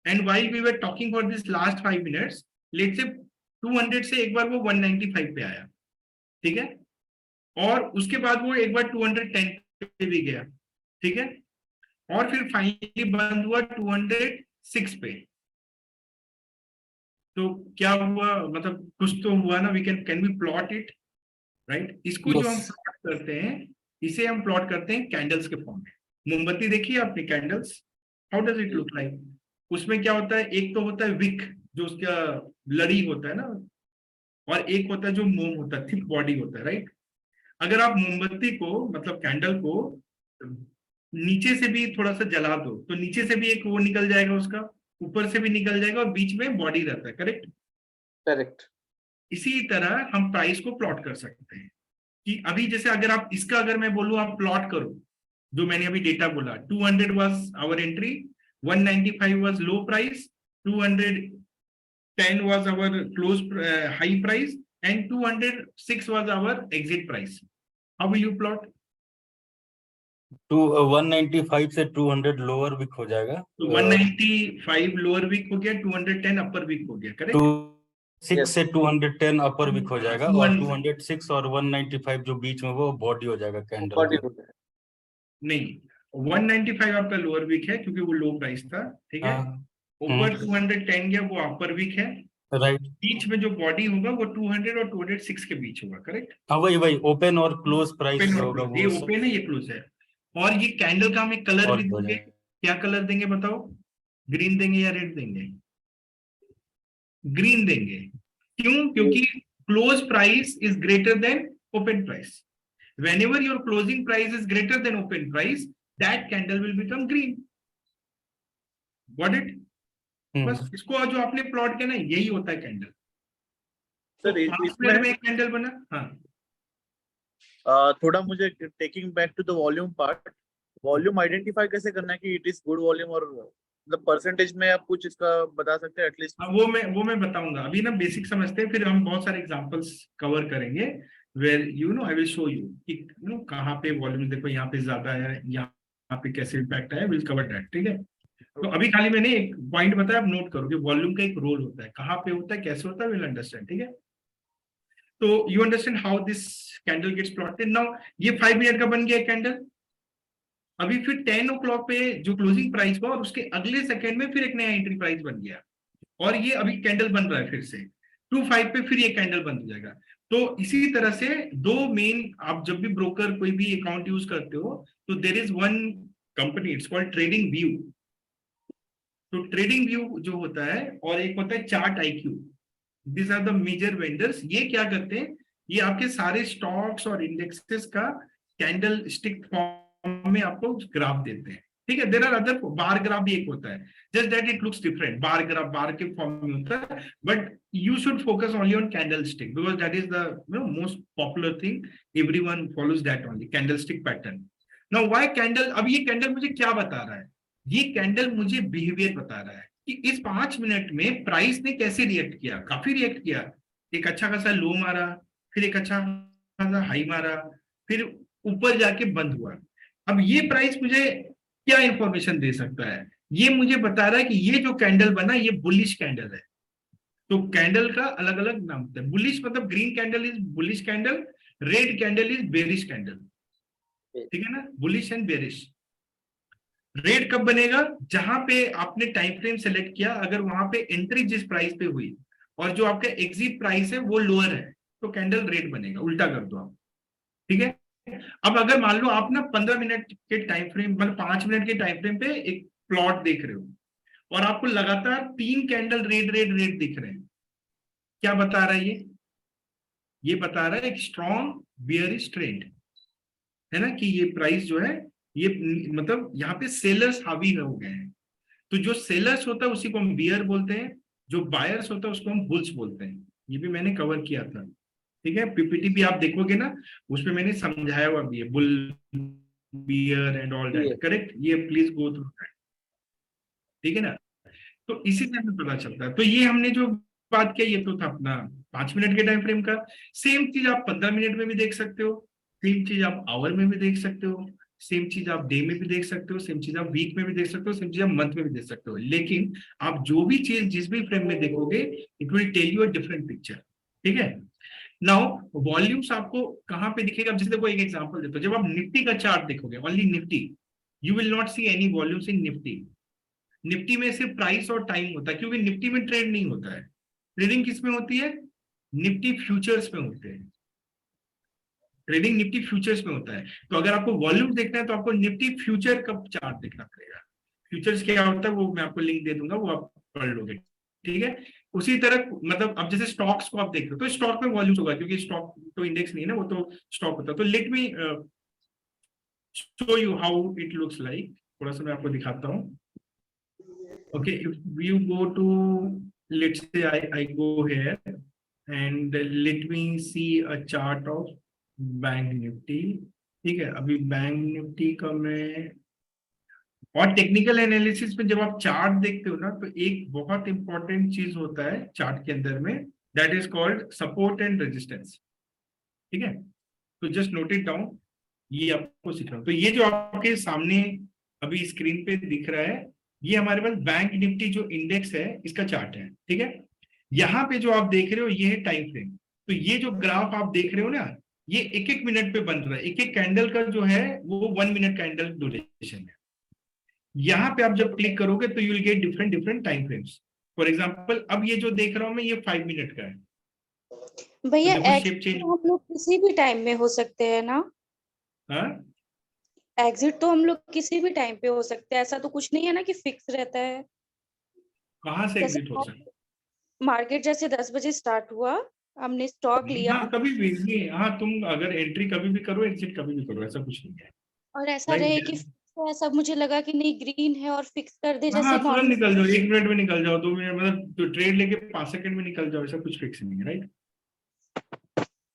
And while we were talking for this last 5 minutes, let's say 200 से एक बार वो 195 पे आया, ठीक है, और उसके बाद वो एक बार 210 पे भी गया, ठीक है, और फिर फाइनली बंद हुआ 206 पे। तो क्या हुआ, मतलब कुछ तो हुआ ना, we can we plot it, right. इसको जो हम प्लॉट करते हैं, इसे हम प्लॉट करते हैं कैंडल्स के फॉर्म में। मोमबत्ती देखी है आपने candles, how does it look like? उसमें क्या होता है, एक तो होता है विक जो उसका लड़ी होता है ना, और एक होता है जो मोम होता है, थिक बॉडी होता है, राइट। अगर आप मोमबत्ती को मतलब कैंडल को नीचे से भी थोड़ा सा जला दो तो नीचे से भी एक वो निकल जाएगा उसका, ऊपर से भी निकल जाएगा, और बीच में बॉडी रहता है, करेक्ट। करेक्ट। इसी तरह हम प्राइस को प्लॉट कर सकते हैं कि अभी जैसे अगर आप इसका, अगर मैं बोलूं आप प्लॉट करो, जो मैंने अभी डेटा बोला, 200 was our entry, 195 was low price, 210 was our close high price, and 206 was our exit price. How will you plot? 195 से 200 लोअर वीक हो जाएगा, तो 195 लोअर वीक हो गया, 210 अपर वीक हो गया, करेक्ट। 6 से 210 अपर वीक हो जाएगा, और 206 और 195 जो बीच में वो बॉडी हो जाएगा कैंडल बॉडी का। हो गया। नहीं, 195 आपका लोअर वीक है क्योंकि वो लो प्राइस था, ठीक है। ऊपर 210 गया, वो अपर वीक है, राइट। बीच में जो बॉडी होगा वो 200 और 206 के बीच होगा, करेक्ट। हाँ वही ओपन और क्लोज प्राइस होगा ये वो ओपन है, ये क्लोज है। और ये कैंडल का हम एक कलर भी देंगे, क्या कलर देंगे बताओ? ग्रीन देंगे या रेड देंगे? ग्रीन देंगे। क्यों? क्योंकि close price is greater than open price. Whenever your closing price is greater than open price, that candle will become green. Got it? बस इसको जो आपने प्लॉट किया ना, यही होता है कैंडल। सर इसमें एक कैंडल बना। हाँ, थोड़ा मुझे taking back to the volume part, volume identify कैसे करना है कि इट इज गुड वॉल्यूम, और मतलब परसेंटेज में आप कुछ इसका बता सकते हैं एटलीस्ट? वो मैं बताऊंगा, अभी ना बेसिक समझते हैं, फिर हम बहुत सारे एग्जांपल्स कवर करेंगे where I will show you कि कहाँ पे वॉल्यूम, देखो यहाँ पे ज्यादा है, यहाँ पे कैसे इम्पैक्ट है, विल कवर दैट, ठीक है। तो अभी खाली मैंने एक पॉइंट बताया, आप नोट करो कि वॉल्यूम का एक रोल होता है, कहाँ पे होता है, कैसे होता है, विल अंडरस्टैंड, ठीक है। तो you understand how this candle gets plotted. Now ये 5 मिनट का बन गया कैंडल, अभी फिर 10 o'clock पे जो क्लोजिंग प्राइस हुआ और उसके अगले सेकंड में फिर एक नया एंट्री प्राइस बन गया, और ये अभी कैंडल बन रहा है फिर से 2.5 पे, फिर ये कैंडल बंद हो जाएगा। तो इसी तरह से दो मेन, आप जब भी ब्रोकर कोई भी अकाउंट यूज करते हो तो there is one company, it's called trading view. तो ट्रेडिंग व्यू जो होता है और एक होता है chart IQ, this are the major vendors. ये क्या करते हैं, ये आपके सारे स्टॉक्स और इंडेक्सेस का कैंडल स्टिक फॉर्म में आपको ग्राफ देते हैं, ठीक है। There are other, bar graph भी एक होता है, just that it looks different, bar graph bar के फॉर्म में होता है, but you should focus only on candlestick because that is the most popular thing, everyone follows that only, candlestick pattern. Now why candle, अब ये candle मुझे क्या बता रहा है, ये कैंडल मुझे बिहेवियर बता रहा है कि इस 5 मिनट में प्राइस ने कैसे रिएक्ट किया। काफी रिएक्ट किया, एक अच्छा खासा लो मारा, फिर एक अच्छा खासा हाई मारा, फिर ऊपर जाके बंद हुआ। अब ये प्राइस मुझे क्या इंफॉर्मेशन दे सकता है, ये मुझे बता रहा है कि ये जो कैंडल बना ये बुलिश कैंडल है। तो कैंडल का अलग अलग नाम होता है, बुलिश मतलब green candle is bullish candle, red candle is bearish candle, ठीक है ना, बुलिश एंड बेरिश। रेड कब बनेगा, जहां पे आपने टाइम फ्रेम सेलेक्ट किया, अगर वहां पे एंट्री जिस प्राइस पे हुई और जो आपका एग्जिट प्राइस है वो लोअर है, तो कैंडल रेड बनेगा, उल्टा कर दो आप, ठीक है। अब अगर मान लो आप ना 15 मिनट के टाइम फ्रेम, मतलब 5 मिनट के टाइम फ्रेम पे एक प्लॉट देख रहे हो और आपको लगातार 3 कैंडल रेड रेड रेड दिख रहे हैं, क्या बता रहा है ये बता रहा है एक स्ट्रॉन्ग बियरिश ट्रेंड, है ना, कि ये प्राइस जो है ये मतलब यहाँ पे सेलर्स हावी हो गए हैं। तो जो सेलर्स होता है उसी को हम बियर बोलते हैं, जो बायर्स होता है उसको हम बुल्स बोलते हैं। ये भी मैंने कवर किया था, ठीक है, पीपीटी भी आप देखोगे ना, उसमें मैंने समझाया हुआ भी है, bull bear and all that, correct, ये प्लीज गो थ्रू दैट, ठीक है ना। तो इसी से हमें पता चलता है। तो ये हमने जो बात किया ये तो था अपना 5 मिनट के टाइम फ्रेम का। सेम चीज आप 15 मिनट में भी देख सकते हो, सेम चीज आप आवर में भी देख सकते हो, सेम चीज आप डे में भी देख सकते हो, सेम चीज आप वीक में भी देख सकते हो, सेम चीज आप मंथ में भी देख सकते हो। लेकिन आप जो भी चीज जिस भी फ्रेम में देखोगे it will tell you a different picture, ठीक है। नाउ वॉल्यूम्स आपको कहाँ पे दिखेगा, जैसे देखो एक एग्जांपल देता हूं, जब आप निफ्टी का चार्ट देखोगे, only Nifty, you will not see any volumes in Nifty. Nifty में सिर्फ प्राइस और टाइम होता है, क्योंकि निफ्टी में ट्रेड नहीं होता है। ट्रेडिंग किस में होती है, निफ्टी फ्यूचर्स में होते हैं, ट्रेडिंग निफ्टी फ्यूचर्स में होता है। तो अगर आपको वॉल्यूम देखना है तो आपको निफ्टी फ्यूचर का चार्ट देखना पड़ेगा। फ्यूचर्स क्या होता है वो मैं आपको लिंक दे दूंगा, वो आप पढ़ लोगे, ठीक है। उसी तरह मतलब अब जैसे स्टॉक्स को आप देख रहे हो तो स्टॉक में वॉल्यूम होगा, क्योंकि स्टॉक तो इंडेक्स नहीं है ना, वो तो स्टॉक होता है। तो let me show you how it looks like, थोड़ा सा मैं आपको दिखाता हूँ। Okay, if you go to, let's say I go here and let me see a chart of bank Nifty, ठीक है। अभी बैंक निफ्टी का मैं, और टेक्निकल एनालिसिस में जब आप चार्ट देखते हो ना तो एक बहुत इंपॉर्टेंट चीज होता है चार्ट के अंदर में, that is called support and resistance, ठीक है। तो जस्ट नोट इट डाउन, ये आपको सीखना है। तो ये जो आपके सामने अभी स्क्रीन पे दिख रहा है, ये हमारे पास बैंक निफ्टी जो इंडेक्स है इसका चार्ट है, ठीक है। यहाँ पे जो आप देख रहे हो ये है टाइम फ्रेम। तो ये जो ग्राफ आप देख रहे हो ना, ये 1-1 मिनट पे बन रहा है, एक एक कैंडल का जो है वो 1 मिनट कैंडल ड्यूरेशन है। यहाँ पे आप जब क्लिक करोगे तो you will get different different time frames. For example अब ये जो देख रहा हूं मैं ये 5 मिनट का है। भैया तो शेप चेंज, हम लोग किसी भी टाइम में हो सकते हैं ना, हाँ एग्जिट तो हम लोग किसी भी टाइम पे हो सकते हैं, ऐसा तो कुछ नहीं है ना कि फिक्स रहता है। कहाँ से जैसे एग्जिट हो सकता मार्केट जैसे 10 बजे स्टार्ट हुआ, हमने स्टॉक है? लिया हाँ कभी भी नहीं, हाँ तुम अगर एंट्री कभी भी करो एग्जिट कभी भी करो, ऐसा कुछ नहीं है, और ऐसा राइट। रहे कि ऐसा मुझे लगा कि नहीं ग्रीन है और फिक्स कर दे, हाँ जैसे तुरंत नॉर्मल। निकल जाओ, 1 मिनट में निकल जाओ, 2 मिनट, मतलब तो ट्रेड लेके 5 सेकंड में निकल जाओ, ऐसा कुछ फिक्स नहीं है, राइट।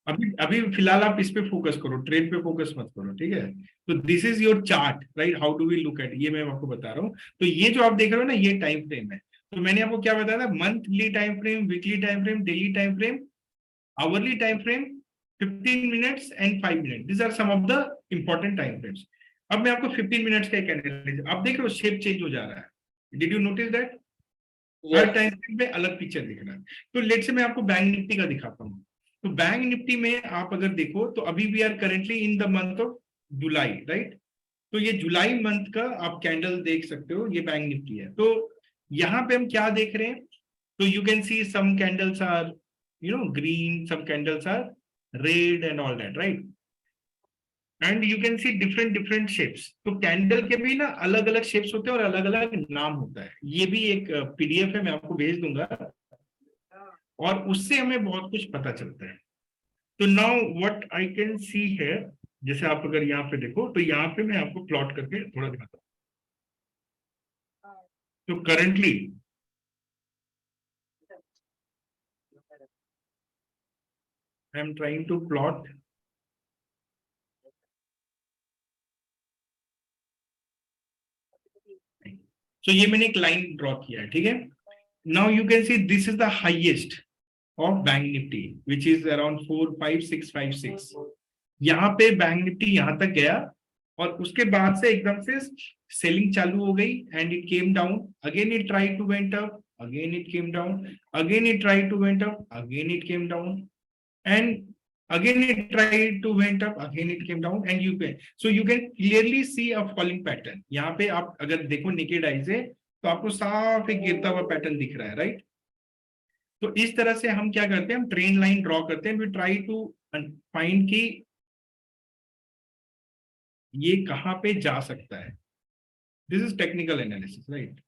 अभी अभी फिलहाल आप इस पे फोकस करो, ट्रेड पे फोकस मत करो, ठीक है। तो this is your chart, right, how do we look at, ये मैं आपको बता रहा हूँ। तो ये जो आप देख रहे हो ना ये टाइम फ्रेम है। तो मैंने आपको क्या बताया था, monthly time frame, weekly time frame, daily time frame, hourly time frame, 15 minutes and 5 minute, this are some of the important time frames. अब मैं आपको 15 मिनट्स का एक एनालिसिस, आप देख रहे हो शेप चेंज हो जा रहा है, did you notice that? Her time frame पे अलग पिक्चर दिख रहा है। तो लेट से मैं आपको बैंक निफ्टी का दिखाता हूँ। तो बैंक निफ्टी में आप अगर देखो तो अभी we are currently in the month of July, right. तो ये जुलाई मंथ का आप कैंडल देख सकते हो, ये बैंक निफ्टी है। तो यहाँ पे हम क्या देख रहे हैं, So you can see some candles are, green, some candles are red and all that, right? And you can see different shapes. तो कैंडल के भी ना अलग अलग शेप्स होते हैं और अलग अलग नाम होता है. ये भी एक पीडीएफ है, मैं आपको भेज दूंगा, और उससे हमें बहुत कुछ पता चलता है. तो now what I can see है, जैसे आप अगर यहाँ पे देखो तो यहाँ पे मैं आपको प्लॉट करके थोड़ा दिखाता हूँ. तो currently I am trying to plot So ये मैंने एक लाइन ड्रॉ किया है, ठीक है. Now you can see this is the highest of bank Nifty which is around 45656. यहाँ पे बैंक निफ्टी यहाँ तक गया और उसके बाद से एकदम से सेलिंग चालू हो गई and it came down. Again it try to went up, again it came down, again it try to went up, again it came down, and again it tried to went up, again it came down, and you can clearly see a falling pattern. यहाँ पे आप अगर देखो naked eye से तो आपको साफ एक गिरता हुआ पैटर्न दिख रहा है, राइट. तो इस तरह से हम क्या करते हैं, हम ट्रेन लाइन ड्रॉ करते हैं. वी ट्राई टू फाइंड कि ये कहाँ पे जा सकता है. This is technical analysis, right.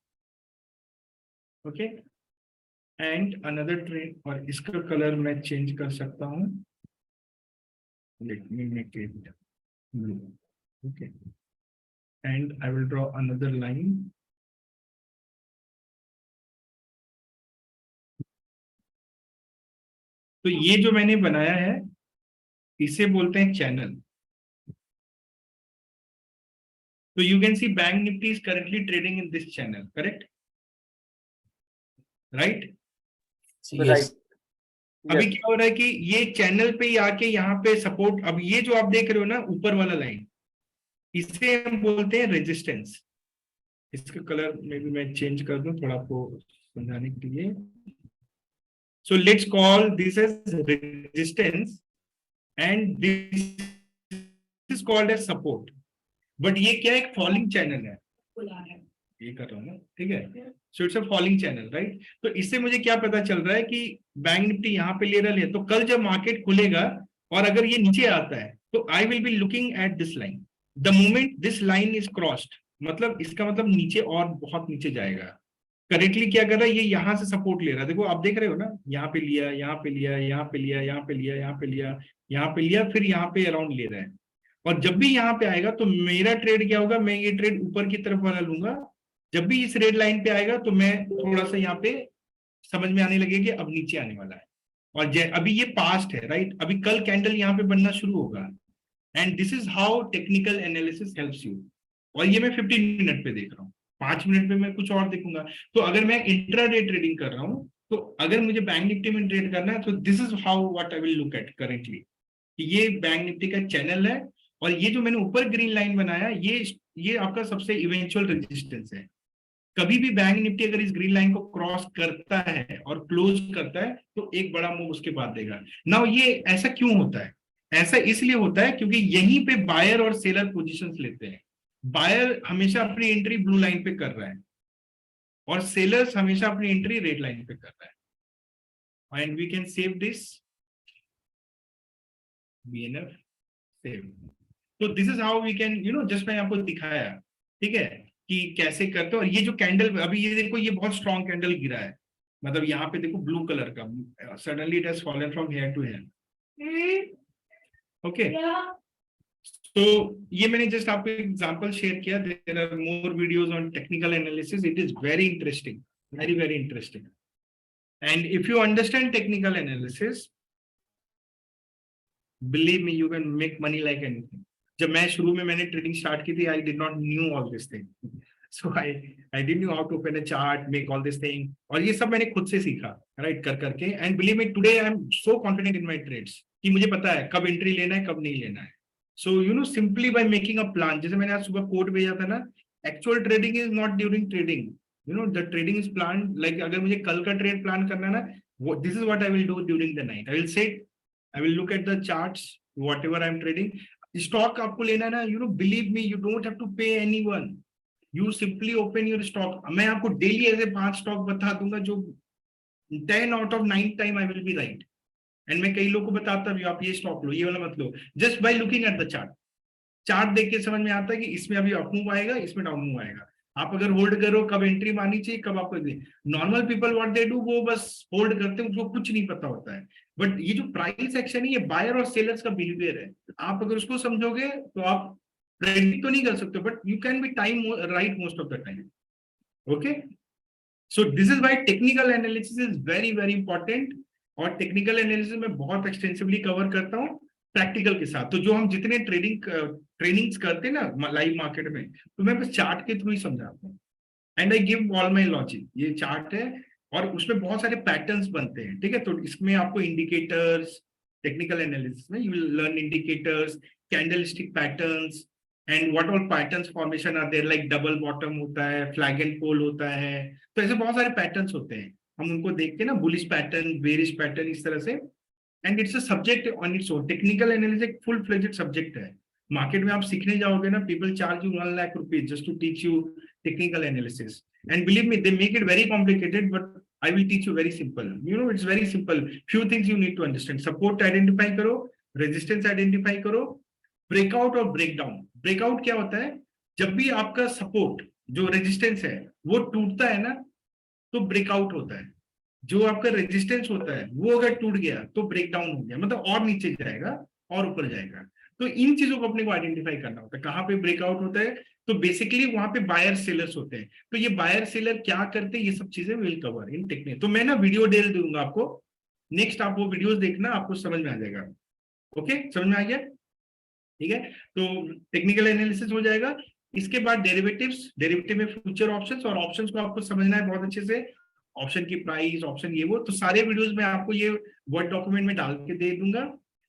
Okay, and another train, और इसका कलर मैं चेंज कर सकता हूँ. Let me make it blue. Okay, and I will draw another line. तो ये जो मैंने बनाया है इसे बोलते हैं चैनल. तो you can see Bank Nifty is currently trading in this channel, correct? Right? Yes. अभी क्या हो रहा है कि ये चैनल पे ही आके यहाँ पे सपोर्ट, अब ये जो आप देख रहे हो ना ऊपर वाला लाइन, इसे हम बोलते हैं रेजिस्टेंस. इसका कलर में भी मैं चेंज कर दूं थोड़ा आपको समझाने के लिए. So let's call this as resistance and this is called as support. But ये क्या एक फॉलिंग चैनल है, ये कर रहा हूँ ना, ठीक है. So it's a falling channel, right. तो इससे मुझे क्या पता चल रहा है कि बैंक निफ्टी यहाँ पे ले रहा है, तो कल जब मार्केट खुलेगा और अगर ये नीचे आता है तो I will be looking at this line. The moment this line is crossed, मतलब इसका मतलब नीचे और बहुत नीचे जाएगा. करेक्टली क्या कर रहा है, ये यहाँ से सपोर्ट ले रहा है. देखो आप देख रहे हो ना, यहाँ पे लिया, यहाँ पे लिया, यहाँ पे लिया, यहाँ पे लिया, यहाँ पे लिया, यहाँ पे लिया, फिर यहाँ पे अराउंड ले रहा है. और जब भी यहाँ पे आएगा तो मेरा ट्रेड क्या होगा, मैं ये ट्रेड ऊपर की तरफ वाला लूंगा. जब भी इस रेड लाइन पे आएगा तो मैं थोड़ा सा यहाँ पे समझ में आने लगेगा कि अब नीचे आने वाला है. और अभी ये पास्ट है, राइट. अभी कल कैंडल यहाँ पे बनना शुरू होगा. And this is how technical analysis helps you. और ये मैं 15 मिनट पे देख रहा हूँ, 5 मिनट पे मैं कुछ और देखूंगा. तो अगर मैं इंट्राडे ट्रेडिंग कर रहा हूँ तो अगर मुझे बैंक निफ्टी में ट्रेड करना है तो this is how what I will look eight currently. ये बैंक निफ्टी का चैनल है और ये जो मैंने ऊपर ग्रीन लाइन बनाया ये आपका सबसे इवेंचुअल रेजिस्टेंस है. कभी भी बैंक निफ्टी अगर इस ग्रीन लाइन को क्रॉस करता है और क्लोज करता है तो एक बड़ा मूव उसके बाद देगा. नाउ ये ऐसा क्यों होता है, ऐसा इसलिए होता है क्योंकि यहीं पे बायर और सेलर पोजीशंस लेते हैं. बायर हमेशा अपनी एंट्री ब्लू लाइन पे कर रहा है और सेलर्स हमेशा अपनी एंट्री रेड लाइन पे कर रहा है. And we can save this BNF save. तो this is how we can just मैंने आपको दिखाया, ठीक है, कि कैसे करते हो. और ये जो कैंडल अभी ये देखो, ये बहुत स्ट्रॉन्ग कैंडल गिरा है, मतलब यहाँ पे देखो ब्लू कलर का, suddenly it has fallen from here to here. Okay, तो ये मैंने जस्ट आपको एग्जांपल शेयर किया. There are more videos on technical analysis. It is very interesting, very interesting. And if you understand technical analysis, believe me, you can make money like anything. जब मैं शुरू में मैंने ट्रेडिंग स्टार्ट की थी, I did not knew all this thing. So I didn't knew how to open a chart, make all this thing. और ये सब मैंने खुद से सीखा, राइट, कर करके. And believe me, today I am so confident in my trades कि मुझे पता है कब एंट्री लेना है, कब नहीं लेना है. So simply by making a plan. जैसे मैंने आज सुबह कोड भेजा था ना, actual trading is not during trading, the trading is plan. Like अगर मुझे कल का ट्रेड प्लान करना है ना, this is what I will do during the night. I will look at the charts, whatever I am trading. Stock आपको लेना ना, believe me, you don't have to pay anyone. You simply open your stock. मैं आपको daily ऐसे 5 stock बता दूंगा जो 10 out of 9 time I will B right. And मैं कई लोगों को बताता भी आप ये स्टॉप लो, ये वाला मत लो, just by looking at the chart. Chart देख के समझ में आता है कि इसमें अभी अप मूव आएगा, इसमें डाउन मूव आएगा। आप अगर होल्ड करो कब एंट्री मारनी चाहिए, कब आपको, normal people what they do, वो बस होल्ड करते हैं, उसको कुछ नहीं पता होता है। बट ये जो प्राइस एक्शन है ये बायर और सेलर्स का बिहेवियर है। आप अगर उसको समझोगे तो आप प्रेडिक्ट तो नहीं कर सकते, but you can be time right most of the time. Okay, so this is why technical analysis is very very important. और टेक्निकल एनालिसिस में बहुत एक्सटेंसिवली कवर करता हूँ प्रैक्टिकल के साथ। तो जो हम जितने ट्रेनिंग्स करते हैं ना लाइव मार्केट में, तो मैं बस चार्ट के थ्रू ही समझाता हूँ। And I give all my logic. ये चार्ट है और उसमें बहुत सारे पैटर्न्स बनते हैं, ठीक है। तो इसमें आपको इंडिकेटर्स, टेक्निकल एनालिसिस में you will learn indicators, candlestick patterns, and what all patterns formation are there, like double bottom होता है, फ्लैग एंड पोल होता है। तो ऐसे बहुत सारे पैटर्न्स होते हैं, हम उनको देख के ना, बुलिश पैटर्न, बेरिश पैटर्न, इस तरह से। And it's a subject on its own. Technical analysis एक फुल फ्लेजेड सब्जेक्ट है। मार्केट में आप सीखने जाओगे ना, people charge you 1 lakh rupees just to teach you technical analysis. And believe me, they make it very complicated, but I will teach you very simple. You know, it's very simple. Few things you need to understand. Support identify करो, resistance identify करो, breakout और breakdown. Breakout क्या होता है? जब भी आपका support, जो resistance है, वो टूटता है ना, तो breakout होता है। जो आपका resistance होता है, वो अगर टूट गया तो breakdown हो गया, मतलब और नीचे जाएगा और ऊपर जाएगा। तो इन चीजों को अपने को आइडेंटिफाई करना होता है, कहाँ पे ब्रेकआउट होता है। तो बेसिकली वहां पे बायर सेलर्स होते हैं। तो ये बायर सेलर क्या करते हैं, ये सब चीजें विल कवर इन टेक्निक। तो मैं ना वीडियो डेल दूंगा आपको, नेक्स्ट आप वो वीडियोस देखना, आपको समझ में आ जाएगा। ओके, समझ में आ गया? ठीक है, तो टेक्निकल एनालिसिस हो जाएगा। इसके बाद डेरिवेटिव्स, डेरिवेटिव में फ्यूचर ऑप्शंस, और ऑप्शंस को आपको समझना है बहुत अच्छे से। ऑप्शन की प्राइस, ऑप्शन ये वो, तो सारे वीडियोस में आपको ये वर्ड डॉक्यूमेंट में डाल के दे दूंगा।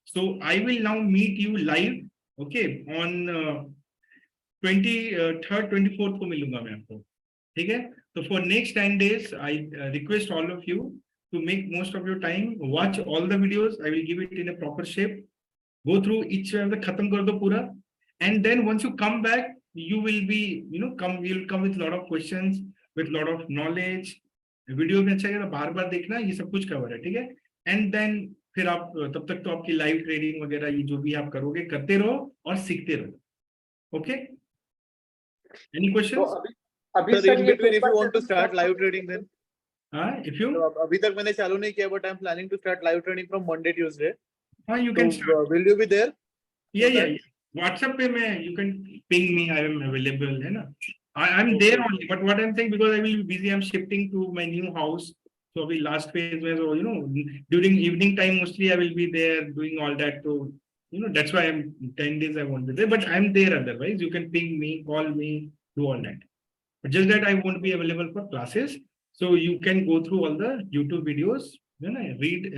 So I will now meet you live, okay, on 23rd, 24th को मिलूंगा मैं आपको, ठीक है। तो for next 10 days, I request all of you to make most of your time, watch all the videos. I will give it in a proper shape, go through each one of the खत्म कर दो पूरा, and then once you come back, you will be, you will come with lot of questions, with lot of knowledge. Video में अच्छा है, बार बार देखना, ये सब कुछ कवर है, ठीक है। एंड देन फिर आप तब तक तो आपकी लाइव ट्रेडिंग वगैरह ये जो भी आप करोगे, करते रहो और सीखते रहो। Okay, any question? अभी Sir, सर in ये between, if you want to start live trading, then if you, तो अभी तक मैंने चालू नहीं किया, but I'm planning to start live trading from Monday, Tuesday. हाँ you can So will you be there? या व्हाट्सएप पे मैं, you can ping me, I am available, है ना। I am there only, but what I am saying, because I will be busy, I am shifting to my new house. So अभी last phase में, so during evening time mostly I will be there doing all that. So that's why I'm 10 days I won't be there, but I'm there otherwise. You can ping me, call me, do all that. But just that I won't be available for classes. So you can go through all the YouTube videos, read,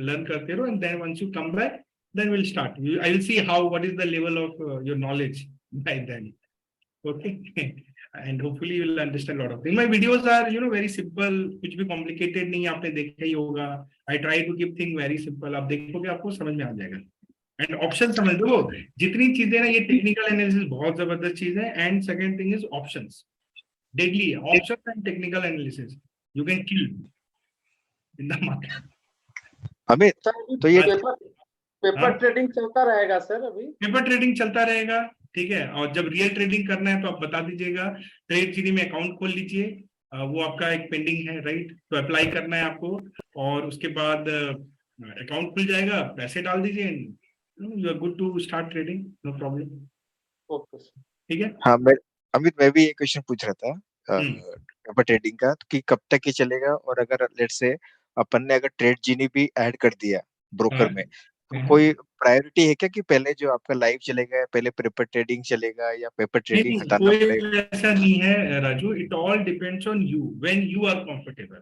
learn करते रहो, and then once you come back, then we'll start. I will see what is the level of your knowledge by then. Okay. And hopefully you will understand a lot of things. My videos are very simple, कुछ भी complicated नहीं, आपने देखा ही होगा। I try to keep things very simple. आप देखोगे आपको समझ में आ जाएगा। एंड ऑप्शन समझ दो, जितनी चीजें ना, ये टेक्निकल एनालिसिस बहुत जबरदस्त चीज है। And second thing is options, deadly है option and technical analysis, you can kill in the market. Amit, तो ये पेपर ट्रेडिंग चलता रहेगा सर? अभी पेपर ट्रेडिंग चलता रहेगा, ठीक है। और जब रियल ट्रेडिंग करना है तो आप बता दीजिएगा, ट्रेड जीनी में अकाउंट खोल लीजिए, वो आपका एक पेंडिंग है, राइट। तो अप्लाई करना है आपको, और उसके बाद अकाउंट खुल जाएगा, पैसे डाल दीजिए, you are good to start trading, no problem. Okay sir, ठीक है। हाँ, अमित, मैं भी एक क्वेश्चन पूछ रहा था पेपर ट्रेडिंग का, कि कब तक ये चलेगा, और अगर लेट्स से अपन ने अगर ट्रेड जीनी भी ऐड कर दिया ब्रोकर में, तो कोई प्रायोरिटी है क्या कि पहले जो आपका लाइव चलेगा, पहले पेपर ट्रेडिंग चलेगा, या पेपर ट्रेडिंग हटाना पड़ेगा? ऐसा नहीं है Raju, it all depends on you, when you are comfortable,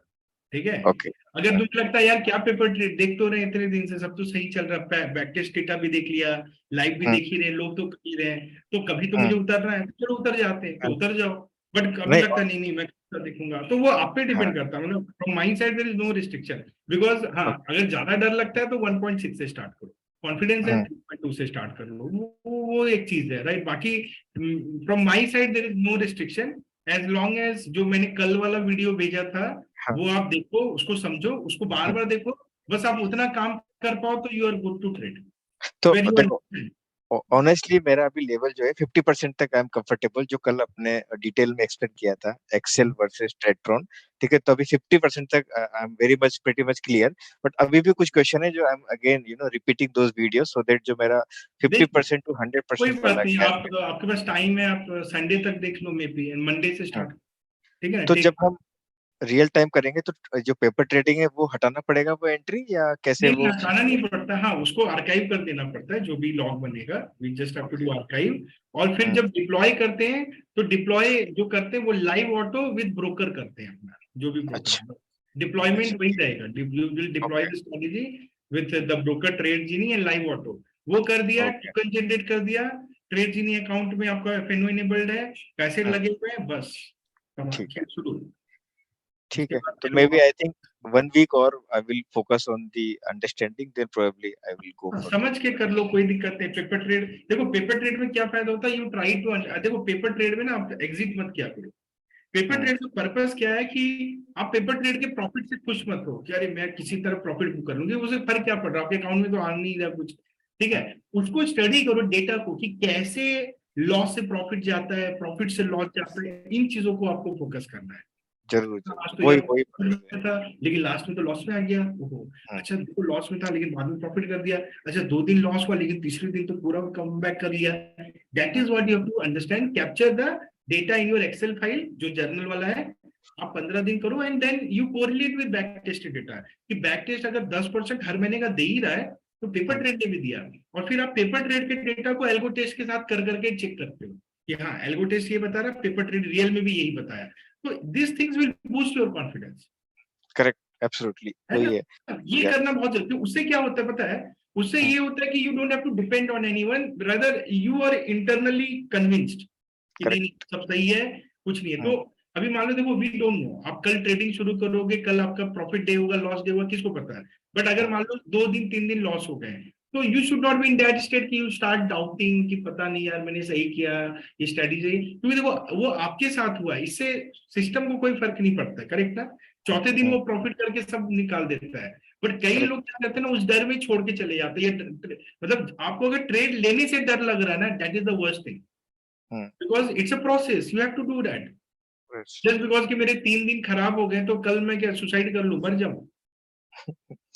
ठीक है। ओके, अगर तुमको लगता है यार क्या पेपर ट्रेड देख तो रहे इतने दिन से, सब तो सही चल रहा है, बैक टेस्ट डेटा भी देख लिया, लाइव भी देख ही रहे, लोग तो कर ही रहे हैं, तो कभी तो मुझे उतरना है, चलो उतर जाते हैं, तो उतर जाओ। बट कभी लगता नहीं मैं देखूंगा, तो वो आप पे डिपेंड करता है। मतलब from my side there is no restriction, because हाँ, अगर ज्यादा डर लगता है तो 1.6 से स्टार्ट करो, कॉन्फिडेंस है 3.2 से स्टार्ट कर लो, वो एक चीज है, राइट। बाकी from my side there is no restriction, as long as जो मैंने कल वाला वीडियो भेजा था, हाँ। वो आप देखो, उसको समझो, उसको बार बार देखो, बस आप उतना काम कर पाओ तो you are good to trade. तो When you देखो understand. ऑनेस्टली मेरा अभी लेवल जो है 50% तक आई एम कंफर्टेबल, जो कल अपने डिटेल में एक्सप्लेन किया था एक्सेल वर्सेस ट्रेडट्रॉन, ठीक है। तो अभी 50% तक I am very much pretty much clear, but अभी भी कुछ क्वेश्चन है जो I am again repeating those videos so that जो मेरा 50% टू कोई 100% बात वाला नहीं, गैप आप आपके पास टाइम है, आप संडे तक देख लो, मे बी मंडे से स्टार्ट, ठीक है ना? तो Take- जब हम रियल टाइम करेंगे तो जो पेपर ट्रेडिंग है वो हटाना पड़ेगा वो एंट्री, या कैसे नहीं, वो हटाना नहीं पड़ता, हाँ उसको आर्काइव कर देना पड़ता है, जो भी लॉग बनेगा we just have to do archive. और फिर जब डिप्लॉय करते हैं तो डिप्लॉय जो करते हैं वो लाइव ऑटो विद ब्रोकर करते हैं अपना, जो भी अच्छा। ब्रोकर, डिप्लॉयमेंट वही रहेगा, you will deploy the strategy with the broker Tradejini and live auto. वो कर दिया, Okay. टोकन जनरेट कर दिया, ट्रेड जीनी अकाउंट में आपका एफएनओ इनेबल्ड है, पैसे लगे हुए हैं, बस ठीक है। शुरू। ठीक उसके है, बाद तो फिर मे वो बी आई थिंक 1 week और I will focus on the understanding, then probably I will go for समझ के कर लो, कोई दिक्कत नहीं। पेपर ट्रेड देखो, पेपर ट्रेड में क्या फायदा होता है, यू ट्राई टू, देखो पेपर ट्रेड में ना आप एग्जिट मत किया करो। पेपर ट्रेड का पर्पस क्या है कि आप पेपर ट्रेड के प्रॉफिट से खुश मत हो कि अरे मैं किसी तरह प्रॉफिट बुक कर लूंगी, उसे फर्क क्या पड़ रहा है, आपके अकाउंट में तो आ नहीं रहा कुछ, ठीक है। उसको स्टडी करो डेटा को कि कैसे लॉस से प्रॉफिट जाता है, प्रॉफिट से लॉस जाता है, इन चीजों को आपको फोकस करना है। जरूर आज जरूर, तो वही यार वही profit में था लेकिन लास्ट में तो लॉस में आ गया, ओहो अच्छा देखो लॉस में था लेकिन बाद में प्रॉफिट कर दिया, अच्छा 2 दिन लॉस हुआ लेकिन तीसरे दिन तो पूरा कम बैक कर लिया। That is what you have to understand, capture the data in your Excel file जो जर्नल वाला है, आप 15 दिन करो and then you correlate with back tested data, कि बैक टेस्ट अगर 10% हर महीने का दे ही रहा है तो पेपर ट्रेड ने भी दिया, और फिर आप पेपर ट्रेड के डेटा को एल्गो टेस्ट के साथ कर करके चेक करते हो कि हाँ एल्गो टेस्ट ये बता रहा है, पेपर ट्रेड रियल में भी यही बताया, तो this things will boost your confidence. Correct, absolutely है वही ना? है। ये Yeah. करना बहुत जरूरी है। उससे क्या होता है पता है, उससे ये होता है कि you don't have to depend on anyone, rather you are internally convinced कि नहीं Correct. सब सही है, कुछ नहीं है। तो अभी मान लो देखो, वी डोंट नो, आप कल ट्रेडिंग शुरू करोगे, कल आपका प्रॉफिट डे होगा, लॉस डे होगा, किसको पता है। बट अगर मान लो 2 दिन 3 दिन लॉस हो गए तो you should not be in that state कि यू स्टार्ट डाउटिंग कि पता नहीं यार मैंने सही किया, ये स्ट्रेटजी सही, क्योंकि देखो वो आपके साथ हुआ, इससे सिस्टम को कोई फर्क नहीं पड़ता, करेक्ट ना। चौथे दिन वो प्रॉफिट करके सब निकाल देता है, बट कई Correct. लोग क्या करते हैं ना, उस डर में छोड़ के चले जाते हैं। मतलब आपको अगर ट्रेड लेने से डर लग रहा है ना, that is the worst thing, because it's a process, you have to do that. Yes. Just because कि मेरे 3 दिन खराब हो गए तो कल मैं क्या सुसाइड कर लूं, मर जाऊं,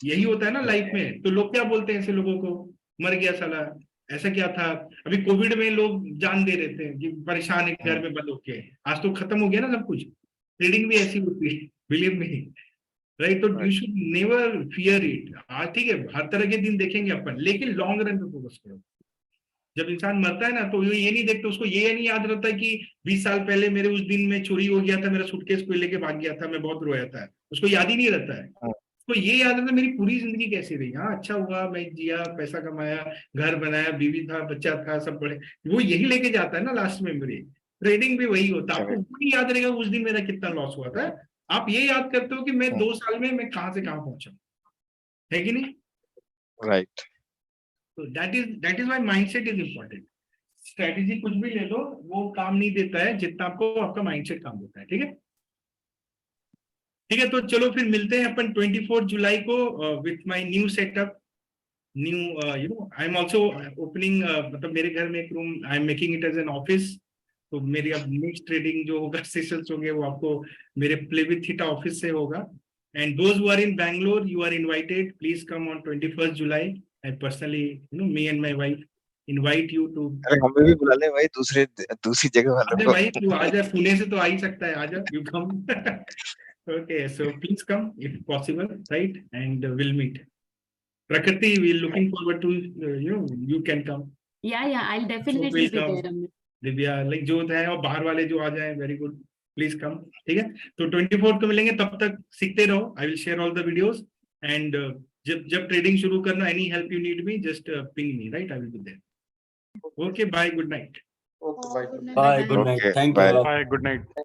यही होता है ना लाइफ में। तो लोग क्या बोलते हैं ऐसे लोगों को, मर गया साला, ऐसा क्या था। अभी कोविड में लोग जान दे रहे थे कि परेशान है घर में बंद होके, आज तो खत्म हो गया ना सब कुछ। ट्रेडिंग भी ऐसी होती है, बिलीव मी, राइट। तो you should never fear it. आज ठीक है हर तरह के दिन देखेंगे अपन, लेकिन लॉन्ग रन पे फोकस करो। जब इंसान मरता है ना तो ये नहीं देखते, उसको ये नहीं याद रहता कि 20 साल पहले मेरे उस दिन में चोरी हो गया था, मेरा सूटकेस कोई लेके भाग गया था, मैं बहुत रोया था, उसको याद ही नहीं रहता है। तो ये याद रहता है मेरी पूरी जिंदगी कैसी रही, हाँ अच्छा हुआ मैं जिया, पैसा कमाया, घर बनाया, बीवी था, बच्चा था, सब बड़े, वो यही लेके जाता है ना लास्ट मेमोरी। ट्रेडिंग भी वही होता है, आपको वो नहीं याद रहेगा उस दिन मेरा कितना लॉस हुआ था, आप ये याद करते हो कि मैं 2 साल में मैं कहां से कहां पहुंचा, है कि नहीं। Right. तो that is why mindset is important. Strategy कुछ भी ले लो वो काम नहीं देता है जितना आपको आपका माइंडसेट काम देता है, ठीक है। ठीक है, तो चलो फिर मिलते हैं अपन 24 जुलाई को with my new setup, new you know I am also opening, मतलब मेरे घर में एक room I am making it as an office. तो मेरी अब नेक्स्ट ट्रेडिंग जो होगा सेशंस होंगे वो आपको मेरे प्ले विथ थीटा ऑफिस से होगा। And those who are in Bangalore you are invited, please come on 21 July. I personally me and my wife invite you too. अरे हमें भी बुला ले भाई, दूसरी जगह वालों अरे को। भाई तू आ जा, पुणे से तो आ ही सकता है, आ जा, you come. Okay so please come if possible, right, and will meet. Prakriti, we're looking forward to you can come. Yeah, I'll definitely will be come. there. Amit. Divya like जो है और बाहर वाले जो आ जाए, वेरी गुड, प्लीज कम, ठीक है। तो 24 को मिलेंगे, तब तक सीखते रहो। I will share all the videos and जब ट्रेडिंग शुरू करना, any help you need me just ping me, right, I will be there. Okay bye, good night. Okay bye. Good night. Bye, good night, Okay, thank you. bye. Bye, good night.